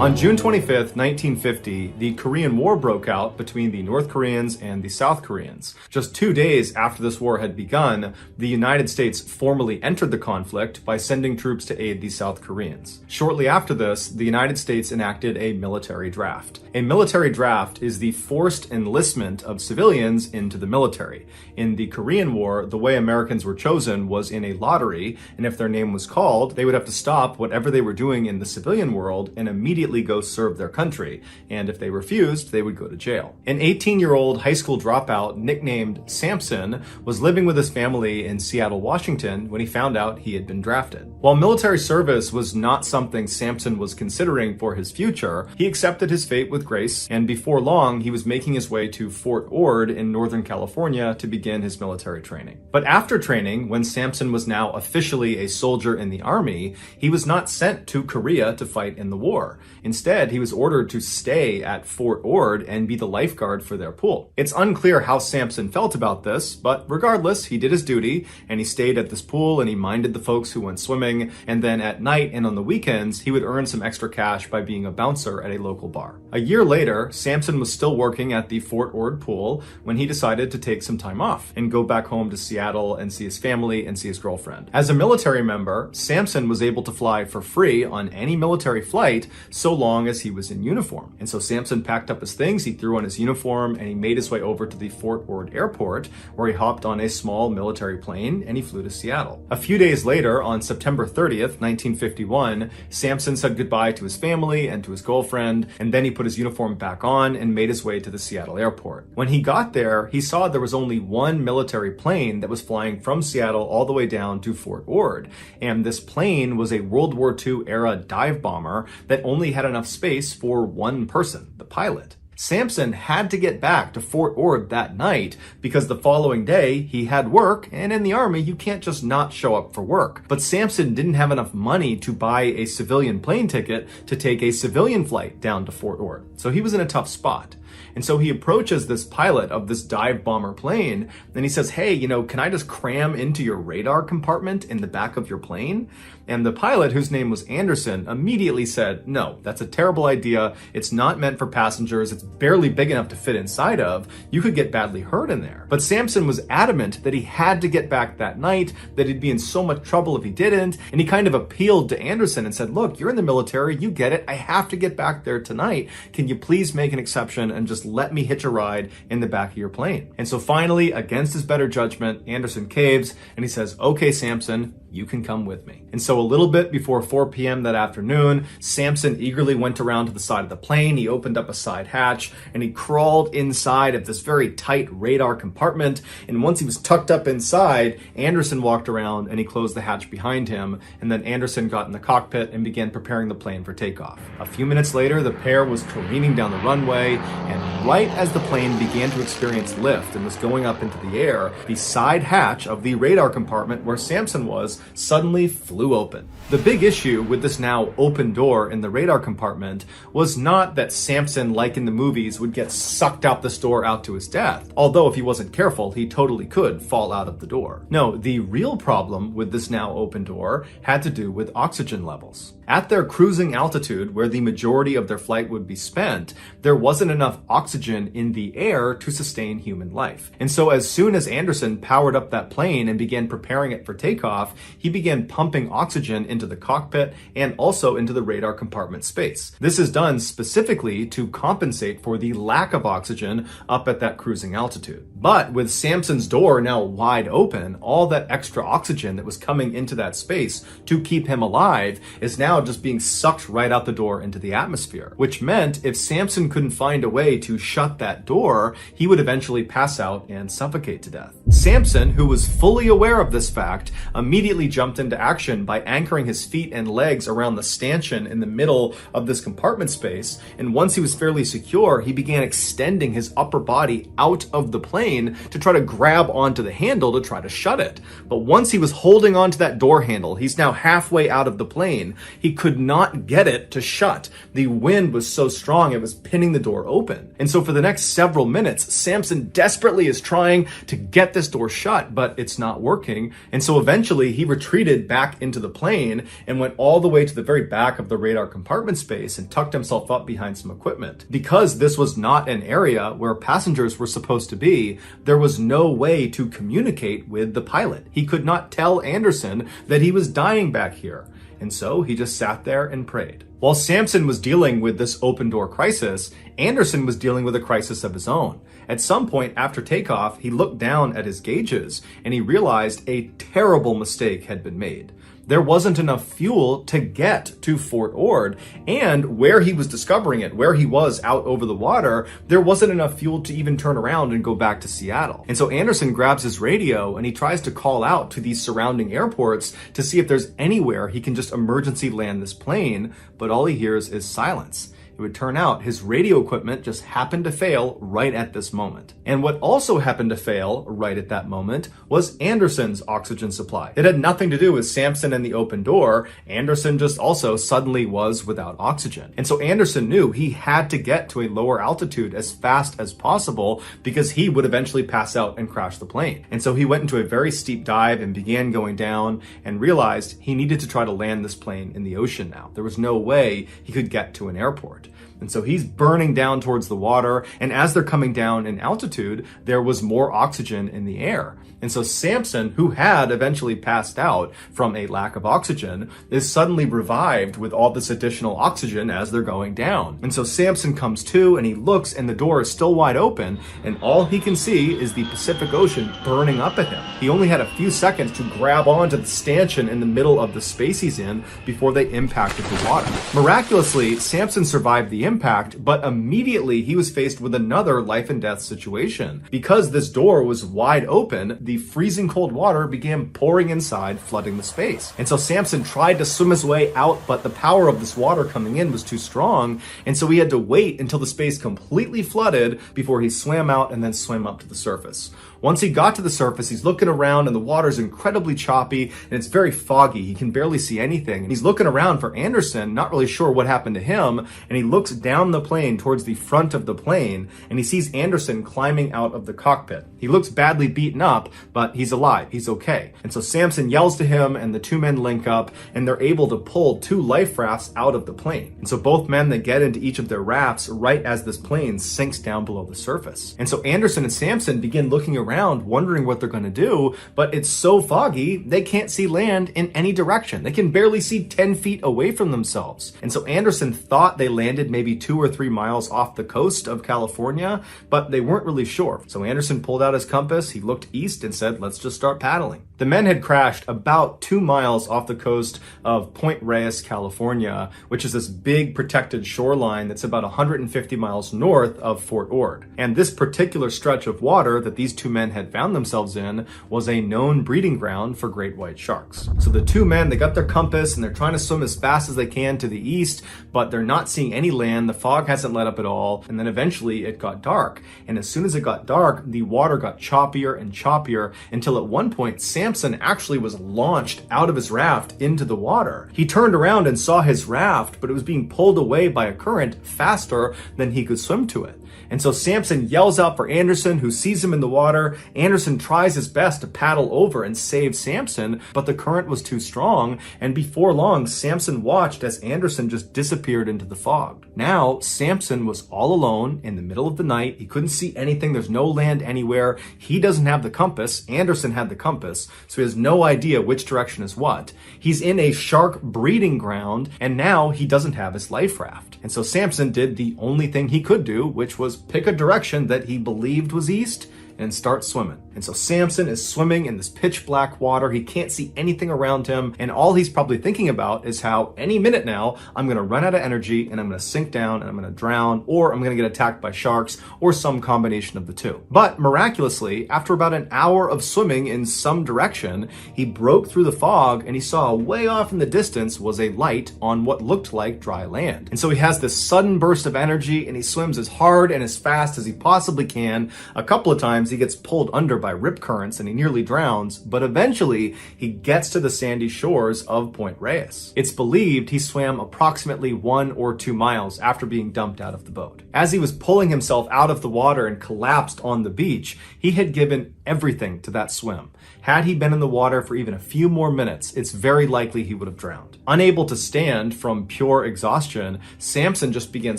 On June 25th, 1950, the Korean War broke out between the North Koreans and the South Koreans. Just 2 days after this war had begun, the United States formally entered the conflict by sending troops to aid the South Koreans. Shortly after this, the United States enacted a military draft. A military draft is the forced enlistment of civilians into the military. In the Korean War, the way Americans were chosen was in a lottery, and if their name was called, they would have to stop whatever they were doing in the civilian world and immediately go serve their country, and if they refused, they would go to jail. An 18-year-old high school dropout nicknamed Samson was living with his family in Seattle, Washington when he found out he had been drafted. While military service was not something Samson was considering for his future, he accepted his fate with grace, and before long, he was making his way to Fort Ord in Northern California to begin his military training. But after training, when Samson was now officially a soldier in the army, he was not sent to Korea to fight in the war. Instead, he was ordered to stay at Fort Ord and be the lifeguard for their pool. It's unclear how Samson felt about this, but regardless, he did his duty, and he stayed at this pool and he minded the folks who went swimming, and then at night and on the weekends, he would earn some extra cash by being a bouncer at a local bar. A year later, Samson was still working at the Fort Ord pool when he decided to take some time off and go back home to Seattle and see his family and see his girlfriend. As a military member, Samson was able to fly for free on any military flight so long as he was in uniform. And so Samson packed up his things, he threw on his uniform, and he made his way over to the Fort Ord airport, where he hopped on a small military plane and he flew to Seattle. A few days later, on September 30th, 1951, Samson said goodbye to his family and to his girlfriend, and then he put his uniform back on and made his way to the Seattle airport. When he got there, he saw there was only one military plane that was flying from Seattle all the way down to Fort Ord, and this plane was a World War II era dive bomber that only had enough space for one person, the pilot. Samson had to get back to Fort Ord that night because the following day he had work, and in the army you can't just not show up for work. But Samson didn't have enough money to buy a civilian plane ticket to take a civilian flight down to Fort Ord, so he was in a tough spot. And so he approaches this pilot of this dive bomber plane and he says, hey, can I just cram into your radar compartment in the back of your plane? And the pilot, whose name was Anderson, immediately said, no, that's a terrible idea. It's not meant for passengers. It's barely big enough to fit inside of. You could get badly hurt in there. But Samson was adamant that he had to get back that night, that he'd be in so much trouble if he didn't. And he kind of appealed to Anderson and said, look, you're in the military. You get it. I have to get back there tonight. Can you please make an exception and just let me hitch a ride in the back of your plane? And so finally, against his better judgment, Anderson caves and he says, okay, Samson, you can come with me. And so a little bit before 4 p.m. that afternoon, Samson eagerly went around to the side of the plane. He opened up a side hatch and he crawled inside of this very tight radar compartment. And once he was tucked up inside, Anderson walked around and he closed the hatch behind him. And then Anderson got in the cockpit and began preparing the plane for takeoff. A few minutes later, the pair was careening down the runway, and right as the plane began to experience lift and was going up into the air, the side hatch of the radar compartment where Samson was suddenly flew open. The big issue with this now open door in the radar compartment was not that Samson, like in the movies, would get sucked out this door out to his death, although if he wasn't careful, he totally could fall out of the door. No, the real problem with this now open door had to do with oxygen levels. At their cruising altitude, where the majority of their flight would be spent, there wasn't enough oxygen in the air to sustain human life. And so as soon as Anderson powered up that plane and began preparing it for takeoff, he began pumping oxygen into the cockpit and also into the radar compartment space. This is done specifically to compensate for the lack of oxygen up at that cruising altitude. But with Samson's door now wide open, all that extra oxygen that was coming into that space to keep him alive is now just being sucked right out the door into the atmosphere, which meant if Samson couldn't find a way to shut that door, he would eventually pass out and suffocate to death. Samson, who was fully aware of this fact, immediately jumped into action by anchoring his feet and legs around the stanchion in the middle of this compartment space, and once he was fairly secure, he began extending his upper body out of the plane plane to try to grab onto the handle to try to shut it. But once he was holding onto that door handle, he's now halfway out of the plane, he could not get it to shut. The wind was so strong it was pinning the door open. And so for the next several minutes, Samson desperately is trying to get this door shut, but it's not working. And so eventually he retreated back into the plane and went all the way to the very back of the radar compartment space and tucked himself up behind some equipment. Because this was not an area where passengers were supposed to be, there was no way to communicate with the pilot. He could not tell Anderson that he was dying back here. And so he just sat there and prayed. While Samson was dealing with this open door crisis, Anderson was dealing with a crisis of his own. At some point after takeoff, he looked down at his gauges and he realized a terrible mistake had been made. There wasn't enough fuel to get to Fort Ord, and where he was discovering it, where he was out over the water, there wasn't enough fuel to even turn around and go back to Seattle. And so Anderson grabs his radio and he tries to call out to these surrounding airports to see if there's anywhere he can just emergency land this plane, but all he hears is silence. It would turn out his radio equipment just happened to fail right at this moment. And what also happened to fail right at that moment was Anderson's oxygen supply. It had nothing to do with Samson and the open door. Anderson just also suddenly was without oxygen. And so Anderson knew he had to get to a lower altitude as fast as possible because he would eventually pass out and crash the plane. And so he went into a very steep dive and began going down and realized he needed to try to land this plane in the ocean now. There was no way he could get to an airport. And so he's burning down towards the water, and as they're coming down in altitude, there was more oxygen in the air. And so Samson, who had eventually passed out from a lack of oxygen, is suddenly revived with all this additional oxygen as they're going down. And so Samson comes to, and he looks, and the door is still wide open, and all he can see is the Pacific Ocean burning up at him. He only had a few seconds to grab onto the stanchion in the middle of the space he's in before they impacted the water. Miraculously, Samson survived the impact, but immediately he was faced with another life and death situation. Because this door was wide open, the freezing cold water began pouring inside, flooding the space. And so Samson tried to swim his way out, but the power of this water coming in was too strong, and so he had to wait until the space completely flooded before he swam out and then swam up to the surface. Once he got to the surface, he's looking around and the water's incredibly choppy and it's very foggy. He can barely see anything. And he's looking around for Anderson, not really sure what happened to him, and he looks down the plane towards the front of the plane and he sees Anderson climbing out of the cockpit. He looks badly beaten up, but he's alive. He's okay. And so Samson yells to him and the two men link up and they're able to pull two life rafts out of the plane. And so both men, they get into each of their rafts right as this plane sinks down below the surface. And so Anderson and Samson begin looking around wondering what they're going to do, but it's so foggy they can't see land in any direction. They can barely see 10 feet away from themselves. And so Anderson thought they landed maybe 2 or 3 miles off the coast of California, but they weren't really sure. So Anderson pulled out his compass, he looked east and said, let's just start paddling. The men had crashed about 2 miles off the coast of Point Reyes, California, which is this big protected shoreline that's about 150 miles north of Fort Ord. And this particular stretch of water that these two men had found themselves in was a known breeding ground for great white sharks. So the two men, they got their compass and they're trying to swim as fast as they can to the east, but they're not seeing any land. The fog hasn't let up at all. And then eventually it got dark. And as soon as it got dark, the water got choppier and choppier until at one point, Samson actually was launched out of his raft into the water. He turned around and saw his raft, but it was being pulled away by a current faster than he could swim to it. And so Samson yells out for Anderson, who sees him in the water. Anderson tries his best to paddle over and save Samson, but the current was too strong, and before long, Samson watched as Anderson just disappeared into the fog. Now, Samson was all alone in the middle of the night. He couldn't see anything. There's no land anywhere. He doesn't have the compass. Anderson had the compass, so he has no idea which direction is what. He's in a shark breeding ground, and now he doesn't have his life raft. And so Samson did the only thing he could do, which was pick a direction that he believed was east and start swimming. And so Samson is swimming in this pitch black water. He can't see anything around him. And all he's probably thinking about is how any minute now, I'm going to run out of energy and I'm going to sink down and I'm going to drown, or I'm going to get attacked by sharks, or some combination of the two. But miraculously, after about an hour of swimming in some direction, he broke through the fog and he saw way off in the distance was a light on what looked like dry land. And so he has this sudden burst of energy and he swims as hard and as fast as he possibly can. A couple of times he gets pulled under by rip currents and he nearly drowns, but eventually he gets to the sandy shores of Point Reyes. It's believed he swam approximately 1 or 2 miles after being dumped out of the boat. As he was pulling himself out of the water and collapsed on the beach, he had given everything to that swim. Had he been in the water for even a few more minutes, it's very likely he would have drowned. Unable to stand from pure exhaustion, Samson just began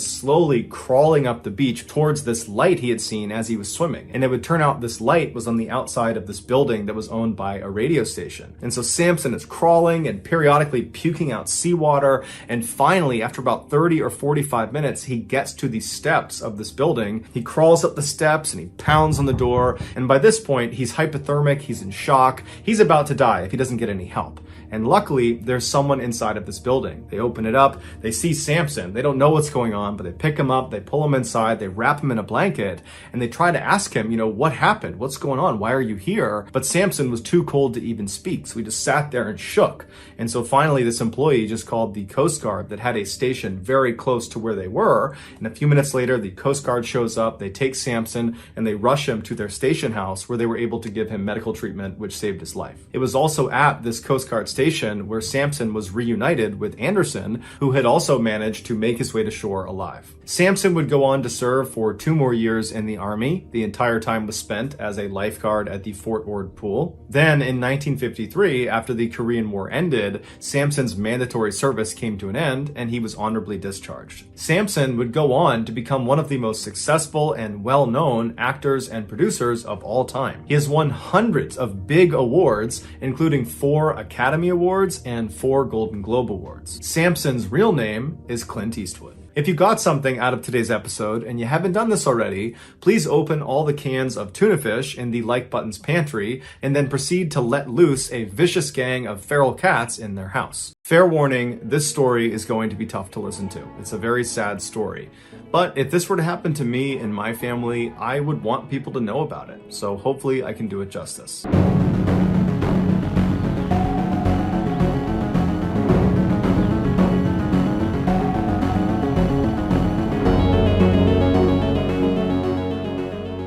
slowly crawling up the beach towards this light he had seen as he was swimming. And it would turn out this light was on the outside of this building that was owned by a radio station. And so Samson is crawling and periodically puking out seawater. And finally, after about 30 or 45 minutes, he gets to the steps of this building. He crawls up the steps and he pounds on the door. And by this point, he's hypothermic, he's in shock, he's about to die if he doesn't get any help. And luckily, there's someone inside of this building. They open it up, they see Samson, they don't know what's going on, but they pick him up, they pull him inside, they wrap him in a blanket, and they try to ask him, what happened? What's going on? Why are you here? But Samson was too cold to even speak, so he just sat there and shook. And so finally, this employee just called the Coast Guard that had a station very close to where they were. And a few minutes later, the Coast Guard shows up, they take Samson, and they rush him to their station house where they were able to give him medical treatment, which saved his life. It was also at this Coast Guard station where Samson was reunited with Anderson, who had also managed to make his way to shore alive. Samson would go on to serve for 2 more years in the Army. The entire time was spent as a lifeguard at the Fort Ord pool. Then in 1953, after the Korean War ended, Samson's mandatory service came to an end and he was honorably discharged. Samson would go on to become one of the most successful and well-known actors and producers of all time. He has won hundreds of big awards, including 4 Academy Awards and 4 Golden Globe Awards. Samson's real name is Clint Eastwood. If you got something out of today's episode and you haven't done this already, please open all the cans of tuna fish in the like button's pantry and then proceed to let loose a vicious gang of feral cats in their house. Fair warning, this story is going to be tough to listen to. It's a very sad story. But if this were to happen to me and my family, I would want people to know about it. So hopefully I can do it justice.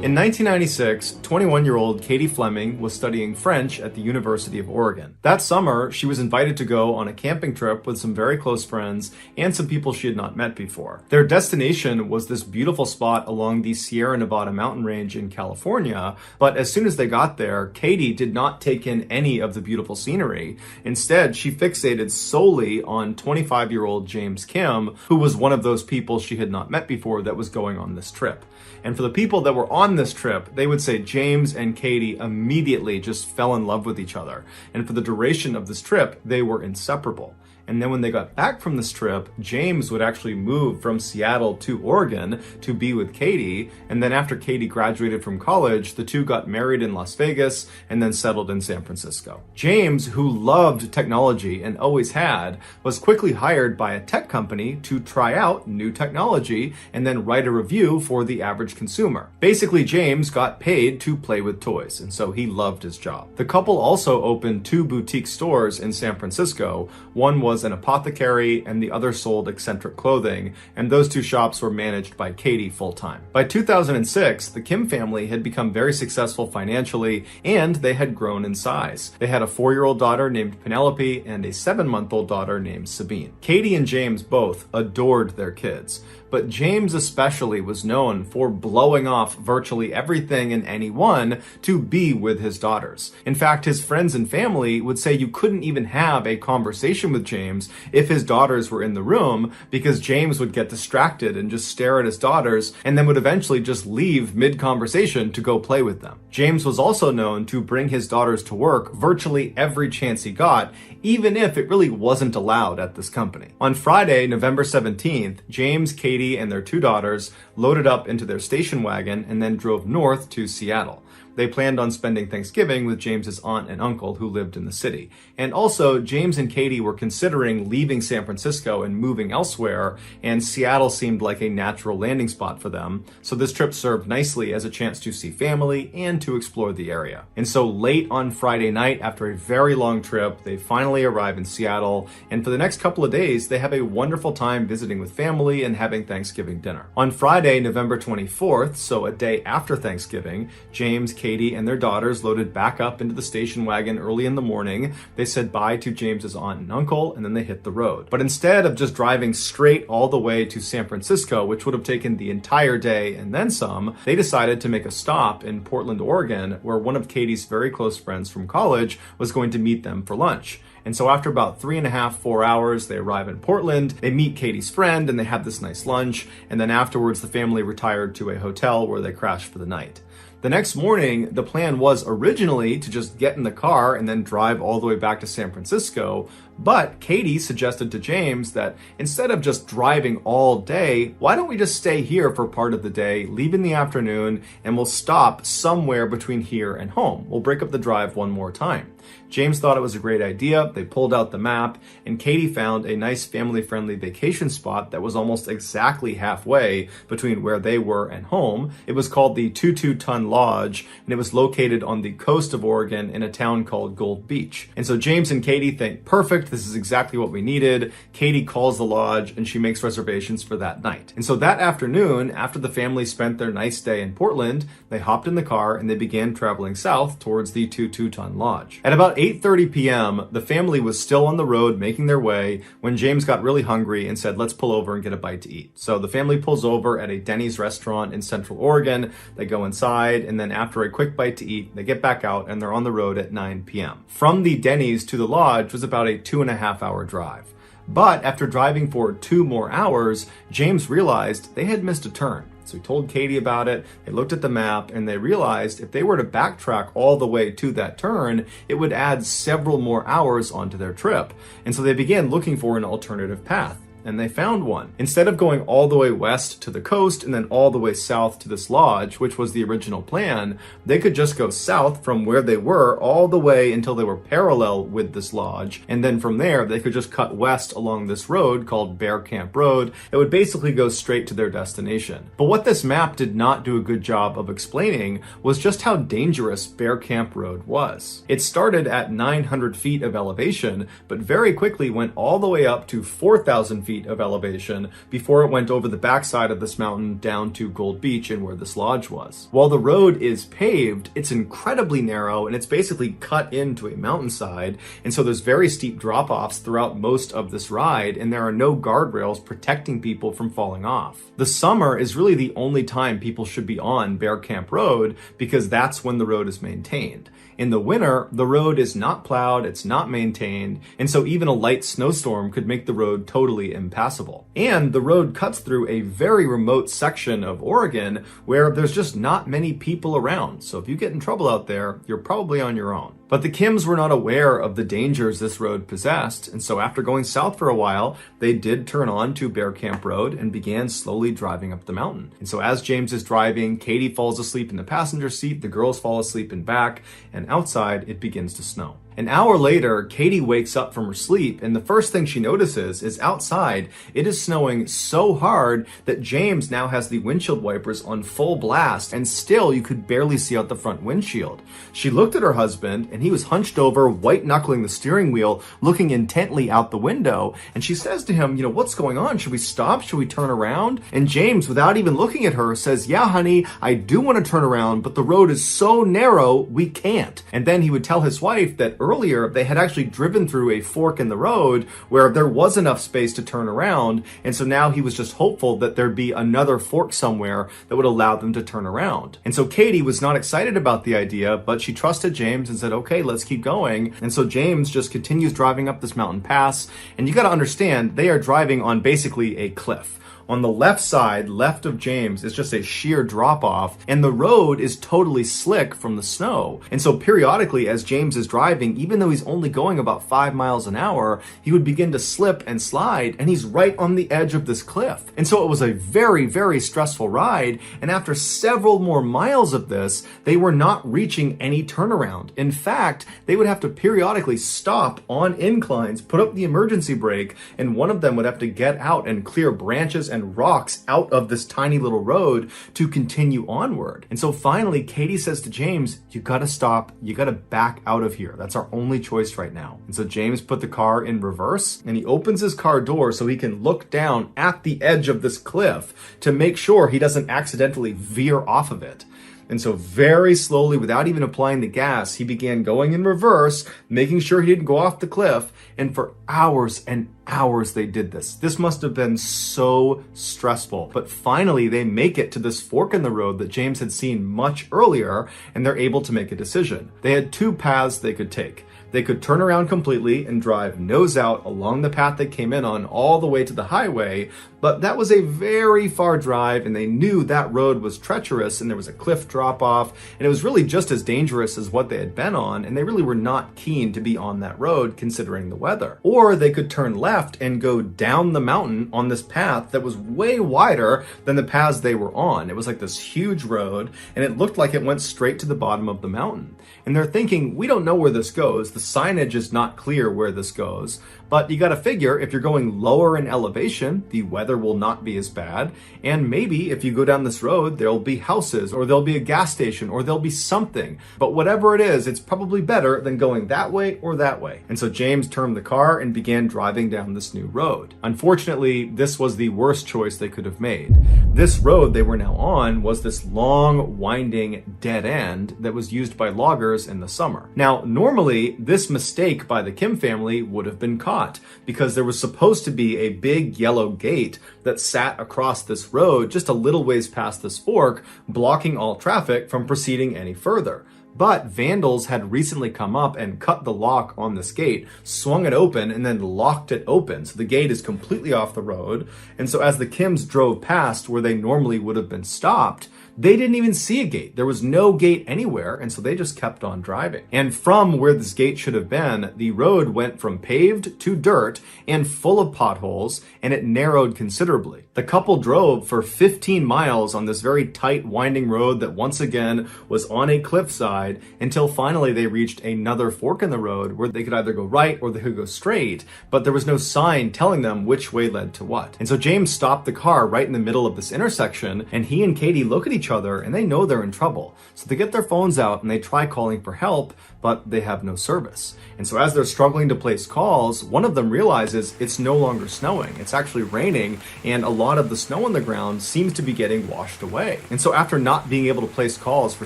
In 1996, 21-year-old Katie Fleming was studying French at the University of Oregon. That summer, she was invited to go on a camping trip with some very close friends and some people she had not met before. Their destination was this beautiful spot along the Sierra Nevada mountain range in California, but as soon as they got there, Katie did not take in any of the beautiful scenery. Instead, she fixated solely on 25-year-old James Kim, who was one of those people she had not met before that was going on this trip. And for the people that were on this trip, they would say James and Katie immediately just fell in love with each other. And for the duration of this trip, they were inseparable. And then when they got back from this trip, James would actually move from Seattle to Oregon to be with Katie. And then after Katie graduated from college, the two got married in Las Vegas and then settled in San Francisco. James, who loved technology and always had, was quickly hired by a tech company to try out new technology and then write a review for the average consumer. Basically, James got paid to play with toys, and so he loved his job. The couple also opened 2 boutique stores in San Francisco. One was an apothecary and the other sold eccentric clothing, and those 2 shops were managed by Katie full-time. By 2006, the Kim family had become very successful financially and they had grown in size. They had a 4-year-old daughter named Penelope and a 7-month-old daughter named Sabine. Katie and James both adored their kids, but James especially was known for blowing off virtually everything and anyone to be with his daughters. In fact, his friends and family would say you couldn't even have a conversation with James if his daughters were in the room, because James would get distracted and just stare at his daughters and then would eventually just leave mid-conversation to go play with them. James was also known to bring his daughters to work virtually every chance he got, even if it really wasn't allowed at this company. On Friday, November 17th, James, Katie, and their 2 daughters loaded up into their station wagon, and then drove north to Seattle. They planned on spending Thanksgiving with James's aunt and uncle who lived in the city. And also, James and Katie were considering leaving San Francisco and moving elsewhere, and Seattle seemed like a natural landing spot for them. So this trip served nicely as a chance to see family and to explore the area. And so late on Friday night, after a very long trip, they finally arrive in Seattle, and for the next couple of days, they have a wonderful time visiting with family and having Thanksgiving dinner. On Friday, November 24th, so a day after Thanksgiving, James, Katie, and their daughters loaded back up into the station wagon early in the morning. They said bye to James's aunt and uncle, and then they hit the road. But instead of just driving straight all the way to San Francisco, which would have taken the entire day and then some, they decided to make a stop in Portland, Oregon, where one of Katie's very close friends from college was going to meet them for lunch. And so after about 3.5, 4 hours, they arrive in Portland, they meet Katie's friend, and they have this nice lunch. And then afterwards, the family retired to a hotel where they crashed for the night. The next morning, the plan was originally to just get in the car and then drive all the way back to San Francisco. But Katie suggested to James that instead of just driving all day, why don't we just stay here for part of the day, leave in the afternoon, and we'll stop somewhere between here and home. We'll break up the drive one more time. James thought it was a great idea. They pulled out the map, and Katie found a nice family-friendly vacation spot that was almost exactly halfway between where they were and home. It was called the 22-Ton Lodge, and it was located on the coast of Oregon in a town called Gold Beach. And so James and Katie think, perfect, this is exactly what we needed. Katie calls the lodge, and she makes reservations for that night. And so that afternoon, after the family spent their nice day in Portland, they hopped in the car and they began traveling south towards the 22-Ton Lodge. At about 8:30 p.m., the family was still on the road making their way when James got really hungry and said, let's pull over and get a bite to eat. So the family pulls over at a Denny's restaurant in Central Oregon. They go inside, and then after a quick bite to eat, they get back out and they're on the road at 9 p.m. From the Denny's to the lodge was about a 2.5-hour drive. But after driving for 2 more hours, James realized they had missed a turn. So he told Katie about it, they looked at the map, and they realized if they were to backtrack all the way to that turn, it would add several more hours onto their trip. And so they began looking for an alternative path. And they found one. Instead of going all the way west to the coast and then all the way south to this lodge, which was the original plan, they could just go south from where they were all the way until they were parallel with this lodge. And then from there, they could just cut west along this road called Bear Camp Road. It would basically go straight to their destination. But what this map did not do a good job of explaining was just how dangerous Bear Camp Road was. It started at 900 feet of elevation, but very quickly went all the way up to 4,000 feet of elevation before it went over the backside of this mountain down to Gold Beach and where this lodge was. While the road is paved, it's incredibly narrow and it's basically cut into a mountainside, and so there's very steep drop-offs throughout most of this ride, and there are no guardrails protecting people from falling off. The summer is really the only time people should be on Bear Camp Road because that's when the road is maintained. In the winter, the road is not plowed, it's not maintained, and so even a light snowstorm could make the road totally impassable. And the road cuts through a very remote section of Oregon where there's just not many people around. So if you get in trouble out there, you're probably on your own. But the Kims were not aware of the dangers this road possessed, and so after going south for a while, they did turn on to Bear Camp Road and began slowly driving up the mountain. And so as James is driving, Katie falls asleep in the passenger seat, the girls fall asleep in back, and outside it begins to snow. An hour later, Katie wakes up from her sleep, and the first thing she notices is outside, it is snowing so hard that James now has the windshield wipers on full blast, and still you could barely see out the front windshield. She looked at her husband, and he was hunched over, white-knuckling the steering wheel, looking intently out the window, and she says to him, what's going on? Should we stop? Should we turn around? And James, without even looking at her, says, yeah, honey, I do want to turn around, but the road is so narrow, we can't. And then he would tell his wife that earlier, they had actually driven through a fork in the road where there was enough space to turn around, and so now he was just hopeful that there'd be another fork somewhere that would allow them to turn around. And so Katie was not excited about the idea, but she trusted James and said, okay, let's keep going. And so James just continues driving up this mountain pass, and you got to understand, they are driving on basically a cliff. On the left side, left of James, is just a sheer drop off, and the road is totally slick from the snow. And so periodically, as James is driving, even though he's only going about 5 miles an hour, he would begin to slip and slide, and he's right on the edge of this cliff. And so it was a very, very stressful ride, and after several more miles of this, they were not reaching any turnaround. In fact, they would have to periodically stop on inclines, put up the emergency brake, and one of them would have to get out and clear branches and rocks out of this tiny little road to continue onward. And so finally, Katie says to James, you gotta stop, you gotta back out of here. That's our only choice right now. And so James put the car in reverse, and he opens his car door so he can look down at the edge of this cliff to make sure he doesn't accidentally veer off of it. And so very slowly, without even applying the gas, he began going in reverse, making sure he didn't go off the cliff. And for hours and hours they did this. This must have been so stressful. But finally, they make it to this fork in the road that James had seen much earlier, and they're able to make a decision. They had two paths they could take. They could turn around completely and drive nose out along the path they came in on all the way to the highway, but that was a very far drive, and they knew that road was treacherous and there was a cliff drop off, and it was really just as dangerous as what they had been on, and they really were not keen to be on that road considering the weather. Or they could turn left and go down the mountain on this path that was way wider than the paths they were on. It was like this huge road, and it looked like it went straight to the bottom of the mountain. And they're thinking, we don't know where this goes. The signage is not clear where this goes, but you got to figure if you're going lower in elevation, the weather will not be as bad. And maybe if you go down this road, there'll be houses, or there'll be a gas station, or there'll be something. But whatever it is, it's probably better than going that way or that way. And so James turned the car and began driving down this new road. Unfortunately, this was the worst choice they could have made. This road they were now on was this long, winding dead end that was used by loggers in the summer. Now, normally, this mistake by the Kim family would have been caught because there was supposed to be a big yellow gate that sat across this road just a little ways past this fork, blocking all traffic from proceeding any further. But vandals had recently come up and cut the lock on this gate, swung it open, and then locked it open. So the gate is completely off the road. And so as the Kims drove past where they normally would have been stopped, they didn't even see a gate. There was no gate anywhere, and so they just kept on driving. And from where this gate should have been, the road went from paved to dirt and full of potholes, and it narrowed considerably. The couple drove for 15 miles on this very tight, winding road that once again was on a cliffside until finally they reached another fork in the road where they could either go right or they could go straight, but there was no sign telling them which way led to what. And so James stopped the car right in the middle of this intersection, and he and Katie look at each other and they know they're in trouble. So they get their phones out and they try calling for help, but they have no service. And so as they're struggling to place calls, one of them realizes it's no longer snowing. It's actually raining, and a lot of the snow on the ground seems to be getting washed away. And so after not being able to place calls for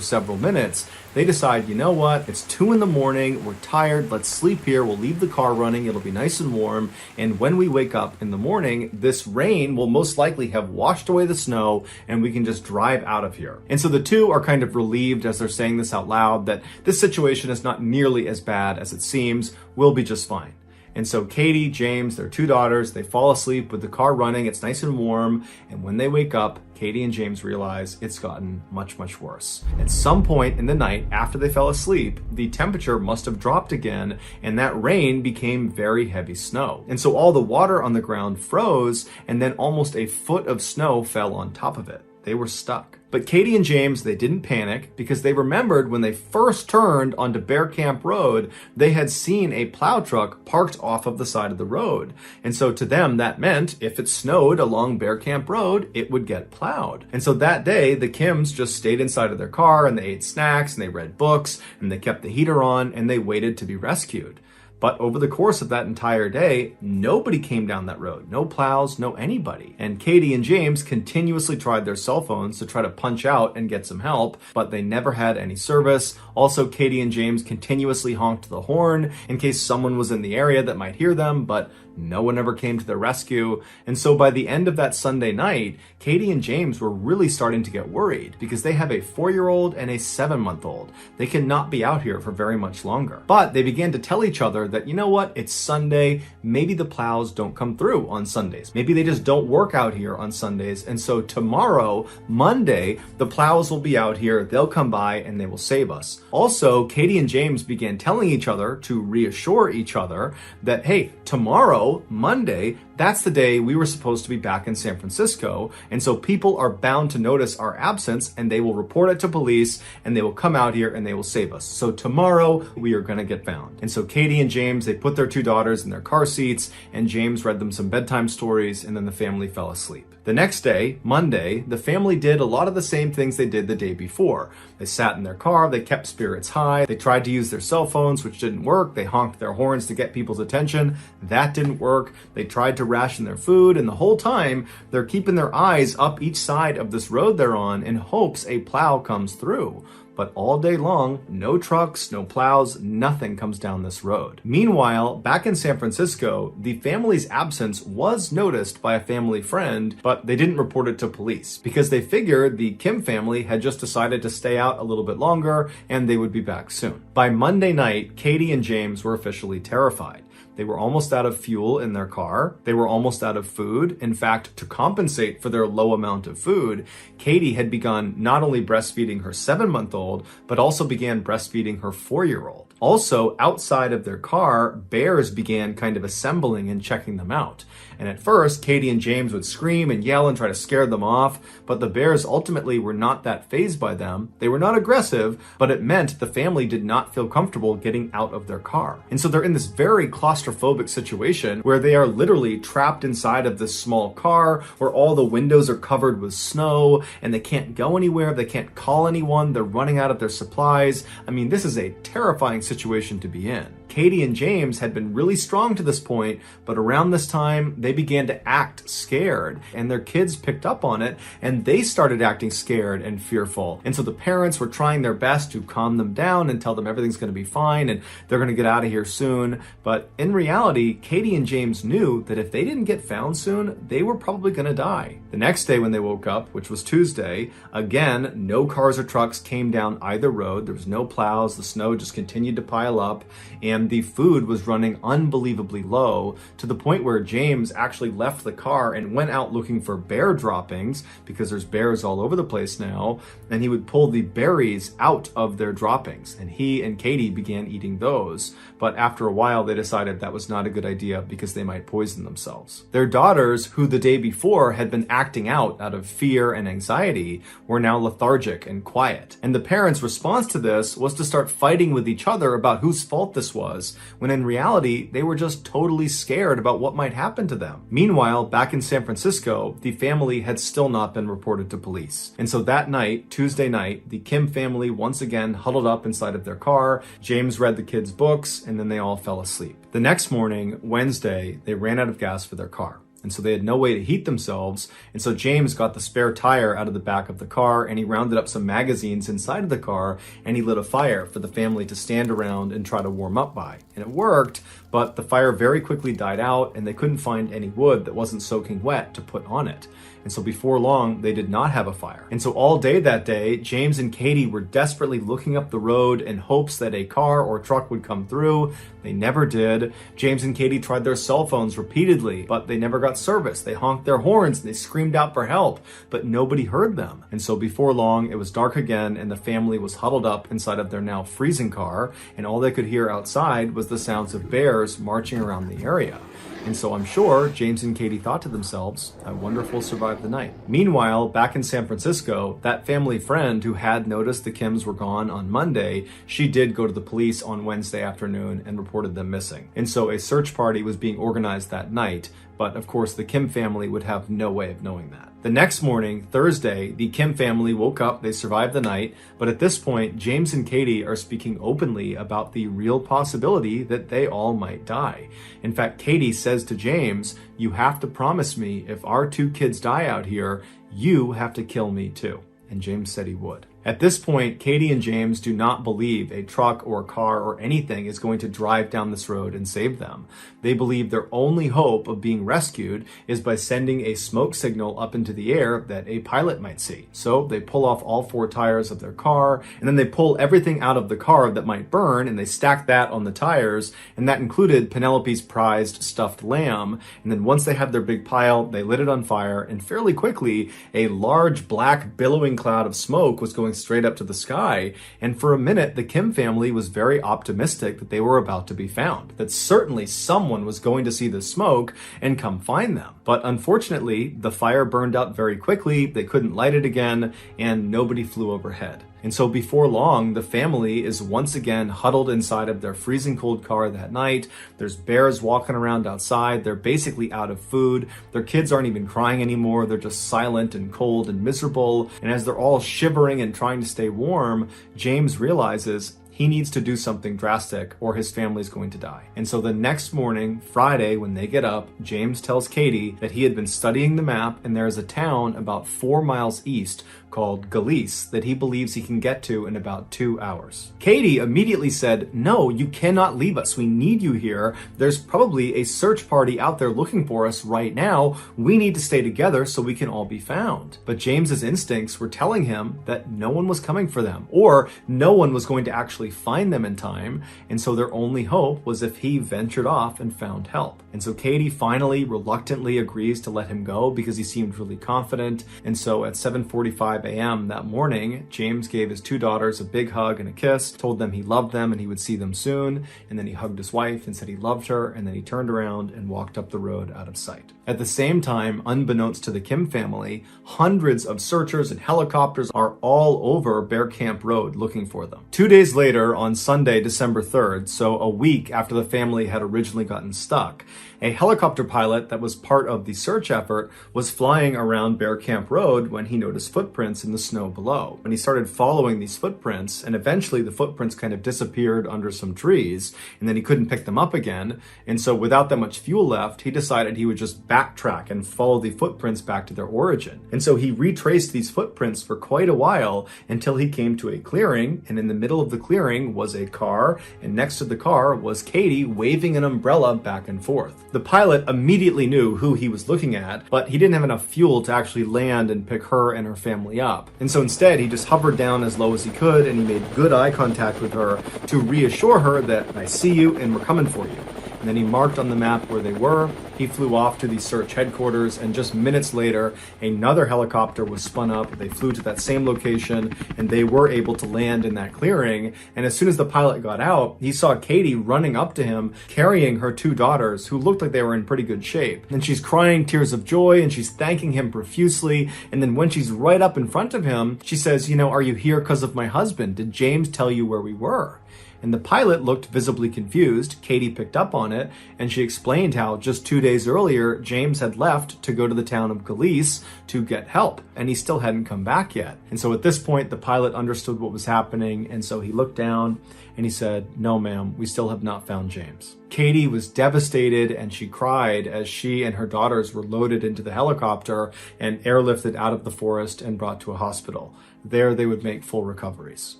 several minutes, they decide, you know what, it's 2 a.m, we're tired, let's sleep here, we'll leave the car running, it'll be nice and warm, and when we wake up in the morning, this rain will most likely have washed away the snow, and we can just drive out of here. And so the two are kind of relieved as they're saying this out loud that this situation is not nearly as bad as it seems, we'll be just fine. And so Katie, James, their 2 daughters, they fall asleep with the car running, it's nice and warm, and when they wake up, Katie and James realize it's gotten much, much worse. At some point in the night after they fell asleep, the temperature must have dropped again, and that rain became very heavy snow. And so all the water on the ground froze, and then almost a foot of snow fell on top of it. They were stuck. But Katie and James, they didn't panic because they remembered when they first turned onto Bear Camp Road, they had seen a plow truck parked off of the side of the road. And so to them, that meant if it snowed along Bear Camp Road, it would get plowed. And so that day, the Kims just stayed inside of their car and they ate snacks and they read books and they kept the heater on and they waited to be rescued. But over the course of that entire day, nobody came down that road. No plows, no anybody. And Katie and James continuously tried their cell phones to try to punch out and get some help, but they never had any service. Also, Katie and James continuously honked the horn in case someone was in the area that might hear them, but no one ever came to their rescue. And so by the end of that Sunday night, Katie and James were really starting to get worried because they have a 4-year-old and a 7-month-old. They cannot be out here for very much longer. But they began to tell each other that, you know what, it's Sunday, maybe the plows don't come through on Sundays. Maybe they just don't work out here on Sundays. And so tomorrow, Monday, the plows will be out here, they'll come by and they will save us. Also, Katie and James began telling each other to reassure each other that, hey, tomorrow, Monday, that's the day we were supposed to be back in San Francisco. And so people are bound to notice our absence and they will report it to police and they will come out here and they will save us. So tomorrow we are going to get found. And so Katie and James, they put their two daughters in their car seats and James read them some bedtime stories and then the family fell asleep. The next day, Monday, the family did a lot of the same things they did the day before. They sat in their car, they kept spirits high, they tried to use their cell phones, which didn't work. They honked their horns to get people's attention. That didn't work. They tried to ration their food, and the whole time, they're keeping their eyes up each side of this road they're on in hopes a plow comes through. But all day long, no trucks, no plows, nothing comes down this road. Meanwhile, back in San Francisco, the family's absence was noticed by a family friend, but they didn't report it to police because they figured the Kim family had just decided to stay out a little bit longer and they would be back soon. By Monday night, Katie and James were officially terrified. They were almost out of fuel in their car. They were almost out of food. In fact, to compensate for their low amount of food, Katie had begun not only breastfeeding her 7-month-old, but also began breastfeeding her 4-year-old. Also, outside of their car, bears began kind of assembling and checking them out. And at first, Katie and James would scream and yell and try to scare them off, but the bears ultimately were not that fazed by them. They were not aggressive, but it meant the family did not feel comfortable getting out of their car. And so they're in this very claustrophobic situation where they are literally trapped inside of this small car where all the windows are covered with snow and they can't go anywhere, they can't call anyone, they're running out of their supplies. I mean, this is a terrifying situation to be in. Katie and James had been really strong to this point, but around this time, they began to act scared, and their kids picked up on it, and they started acting scared and fearful. And so the parents were trying their best to calm them down and tell them everything's going to be fine and they're going to get out of here soon. But in reality, Katie and James knew that if they didn't get found soon, they were probably going to die. The next day when they woke up, which was Tuesday, again, no cars or trucks came down either road. There was no plows. The snow just continued to pile up, and the food was running unbelievably low to the point where James actually left the car and went out looking for bear droppings because there's bears all over the place now, and he would pull the berries out of their droppings, and he and Katie began eating those. But after a while, they decided that was not a good idea because they might poison themselves. Their daughters, who the day before had been acting out of fear and anxiety, were now lethargic and quiet. And the parents' response to this was to start fighting with each other about whose fault this was, when in reality, they were just totally scared about what might happen to them. Meanwhile, back in San Francisco, the family had still not been reported to police. And so that night, Tuesday night, the Kim family once again huddled up inside of their car. James read the kids' books, and then they all fell asleep. The next morning, Wednesday, they ran out of gas for their car. And so they had no way to heat themselves. And so James got the spare tire out of the back of the car and he rounded up some magazines inside of the car and he lit a fire for the family to stand around and try to warm up by. And it worked, but the fire very quickly died out and they couldn't find any wood that wasn't soaking wet to put on it. And so before long, they did not have a fire. And so all day that day, James and Katie were desperately looking up the road in hopes that a car or truck would come through. They never did. James and Katie tried their cell phones repeatedly, but they never got service. They honked their horns and they screamed out for help, but nobody heard them. And so before long, it was dark again and the family was huddled up inside of their now freezing car, and all they could hear outside was the sounds of bears marching around the area. And so I'm sure James and Katie thought to themselves, I wonder if we'll survive the night. Meanwhile, back in San Francisco, that family friend who had noticed the Kims were gone on Monday, she did go to the police on Wednesday afternoon and reported them missing. And so a search party was being organized that night, but of course the Kim family would have no way of knowing that. The next morning, Thursday, the Kim family woke up, they survived the night, but at this point, James and Katie are speaking openly about the real possibility that they all might die. In fact, Katie says to James, you have to promise me if our two kids die out here, you have to kill me too. And James said he would. At this point, Katie and James do not believe a truck or a car or anything is going to drive down this road and save them. They believe their only hope of being rescued is by sending a smoke signal up into the air that a pilot might see. So they pull off all 4 tires of their car, and then they pull everything out of the car that might burn, and they stack that on the tires, and that included Penelope's prized stuffed lamb. And then once they had their big pile, they lit it on fire, and fairly quickly, a large black billowing cloud of smoke was going straight up to the sky. And for a minute, the Kim family was very optimistic that they were about to be found, that certainly someone was going to see the smoke and come find them. But unfortunately, the fire burned out very quickly, they couldn't light it again, and nobody flew overhead. And so before long, the family is once again huddled inside of their freezing cold car that night. There's bears walking around outside. They're basically out of food. Their kids aren't even crying anymore. They're just silent and cold and miserable. And as they're all shivering and trying to stay warm, James realizes he needs to do something drastic or his family's going to die. And so the next morning, Friday, when they get up, James tells Katie that he had been studying the map and there is a town about 4 miles east called Galice that he believes he can get to in about 2 hours. Katie immediately said, "No, you cannot leave us. We need you here. There's probably a search party out there looking for us right now. We need to stay together so we can all be found." But James's instincts were telling him that no one was coming for them, or no one was going to actually find them in time, and so their only hope was if he ventured off and found help. And so Katie finally reluctantly agrees to let him go because he seemed really confident. And so at 7:45 a.m. that morning, James gave his 2 daughters a big hug and a kiss, told them he loved them and he would see them soon, and then he hugged his wife and said he loved her, and then he turned around and walked up the road out of sight. At the same time, unbeknownst to the Kim family, hundreds of searchers and helicopters are all over Bear Camp Road looking for them. 2 days later, on Sunday, December 3rd, so a week after the family had originally gotten stuck, a helicopter pilot that was part of the search effort was flying around Bear Camp Road when he noticed footprints in the snow below. When he started following these footprints, and eventually the footprints kind of disappeared under some trees, and then he couldn't pick them up again, and so without that much fuel left, he decided he would just backtrack and follow the footprints back to their origin. And so he retraced these footprints for quite a while until he came to a clearing, and in the middle of the clearing was a car, and next to the car was Katie waving an umbrella back and forth. The pilot immediately knew who he was looking at, but he didn't have enough fuel to actually land and pick her and her family up. And so instead, he just hovered down as low as he could, and he made good eye contact with her to reassure her that I see you and we're coming for you. And then he marked on the map where they were. He flew off to the search headquarters, and just minutes later, another helicopter was spun up. They flew to that same location, and they were able to land in that clearing. And as soon as the pilot got out, he saw Katie running up to him, carrying her 2 daughters, who looked like they were in pretty good shape. And she's crying tears of joy, and she's thanking him profusely. And then when she's right up in front of him, she says, "Are you here because of my husband? Did James tell you where we were?" And the pilot looked visibly confused. Katie picked up on it, and she explained how just 2 days earlier, James had left to go to the town of Galice to get help, and he still hadn't come back yet. And so at this point, the pilot understood what was happening, and so he looked down and he said, "No, ma'am, we still have not found James." Katie was devastated, and she cried as she and her daughters were loaded into the helicopter and airlifted out of the forest and brought to a hospital. There they would make full recoveries.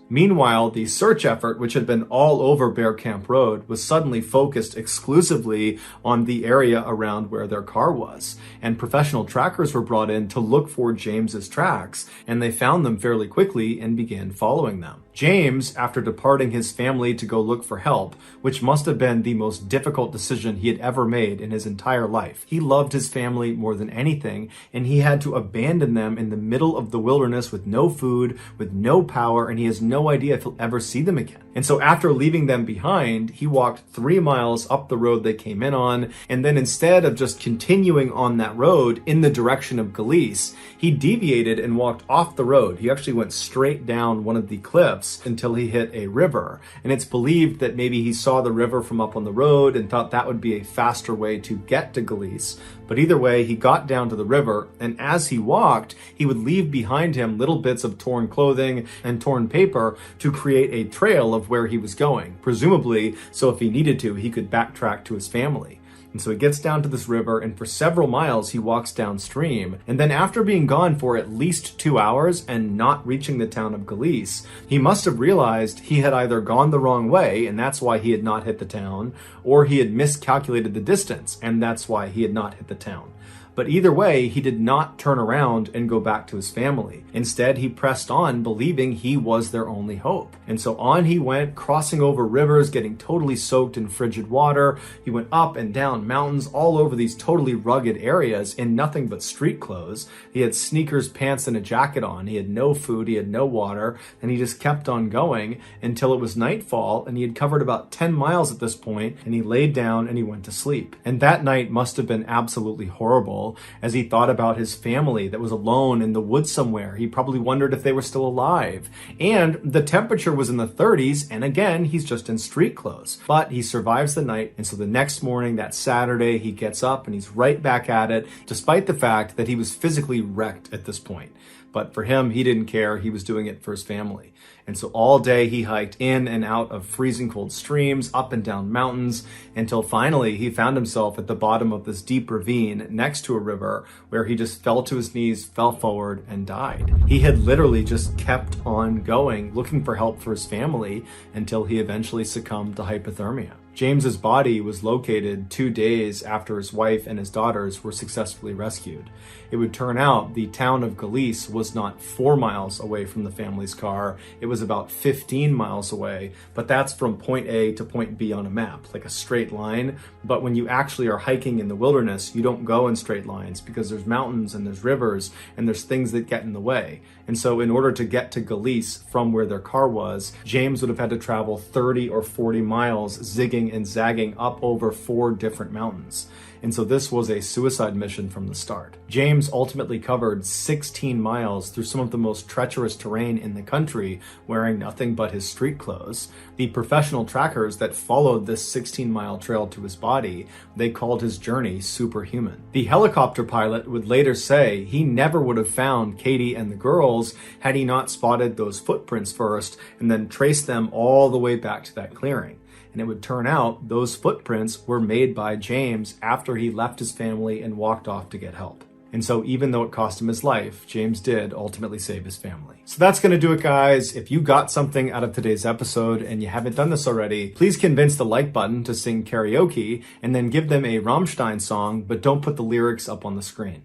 Meanwhile, the search effort, which had been all over Bear Camp Road, was suddenly focused exclusively on the area around where their car was. And professional trackers were brought in to look for James's tracks, and they found them fairly quickly and began following them. James, after departing his family to go look for help, which must have been the most difficult decision he had ever made in his entire life. He loved his family more than anything, and he had to abandon them in the middle of the wilderness with no food, with no power, and he has no idea if he'll ever see them again. And so after leaving them behind, he walked 3 miles up the road they came in on, and then instead of just continuing on that road in the direction of Galice, he deviated and walked off the road. He actually went straight down one of the cliffs until he hit a river. And it's believed that maybe he saw the river from up on the road and thought that would be a faster way to get to Galice. But either way, he got down to the river, and as he walked, he would leave behind him little bits of torn clothing and torn paper to create a trail of where he was going, presumably so if he needed to, he could backtrack to his family. And so he gets down to this river, and for several miles he walks downstream. And then after being gone for at least 2 hours and not reaching the town of Galice, he must have realized he had either gone the wrong way, and that's why he had not hit the town, or he had miscalculated the distance, and that's why he had not hit the town. But either way, he did not turn around and go back to his family. Instead, he pressed on, believing he was their only hope. And so on he went, crossing over rivers, getting totally soaked in frigid water. He went up and down mountains all over these totally rugged areas in nothing but street clothes. He had sneakers, pants, and a jacket on. He had no food, he had no water, and he just kept on going until it was nightfall, and he had covered about 10 miles at this point, and he laid down and he went to sleep. And that night must have been absolutely horrible, as he thought about his family that was alone in the woods somewhere. He probably wondered if they were still alive. And the temperature was in the 30s, and again, he's just in street clothes. But he survives the night, and so the next morning, that Saturday, he gets up and he's right back at it, despite the fact that he was physically wrecked at this point. But for him, he didn't care. He was doing it for his family. And so all day he hiked in and out of freezing cold streams, up and down mountains, until finally he found himself at the bottom of this deep ravine next to a river where he just fell to his knees, fell forward, and died. He had literally just kept on going, looking for help for his family, until he eventually succumbed to hypothermia. James's body was located 2 days after his wife and his daughters were successfully rescued. It would turn out the town of Galice was not 4 miles away from the family's car. It was about 15 miles away, but that's from point A to point B on a map, like a straight line. But when you actually are hiking in the wilderness, you don't go in straight lines because there's mountains and there's rivers and there's things that get in the way. And so in order to get to Galice from where their car was, James would have had to travel 30 or 40 miles, zigging and zagging up over 4 different mountains. And so this was a suicide mission from the start. James ultimately covered 16 miles through some of the most treacherous terrain in the country, wearing nothing but his street clothes. The professional trackers that followed this 16-mile trail to his body, they called his journey superhuman. The helicopter pilot would later say he never would have found Katie and the girls had he not spotted those footprints first and then traced them all the way back to that clearing. And it would turn out those footprints were made by James after he left his family and walked off to get help. And so even though it cost him his life, James did ultimately save his family. So that's going to do it, guys. If you got something out of today's episode and you haven't done this already, please convince the like button to sing karaoke and then give them a Rammstein song, but don't put the lyrics up on the screen.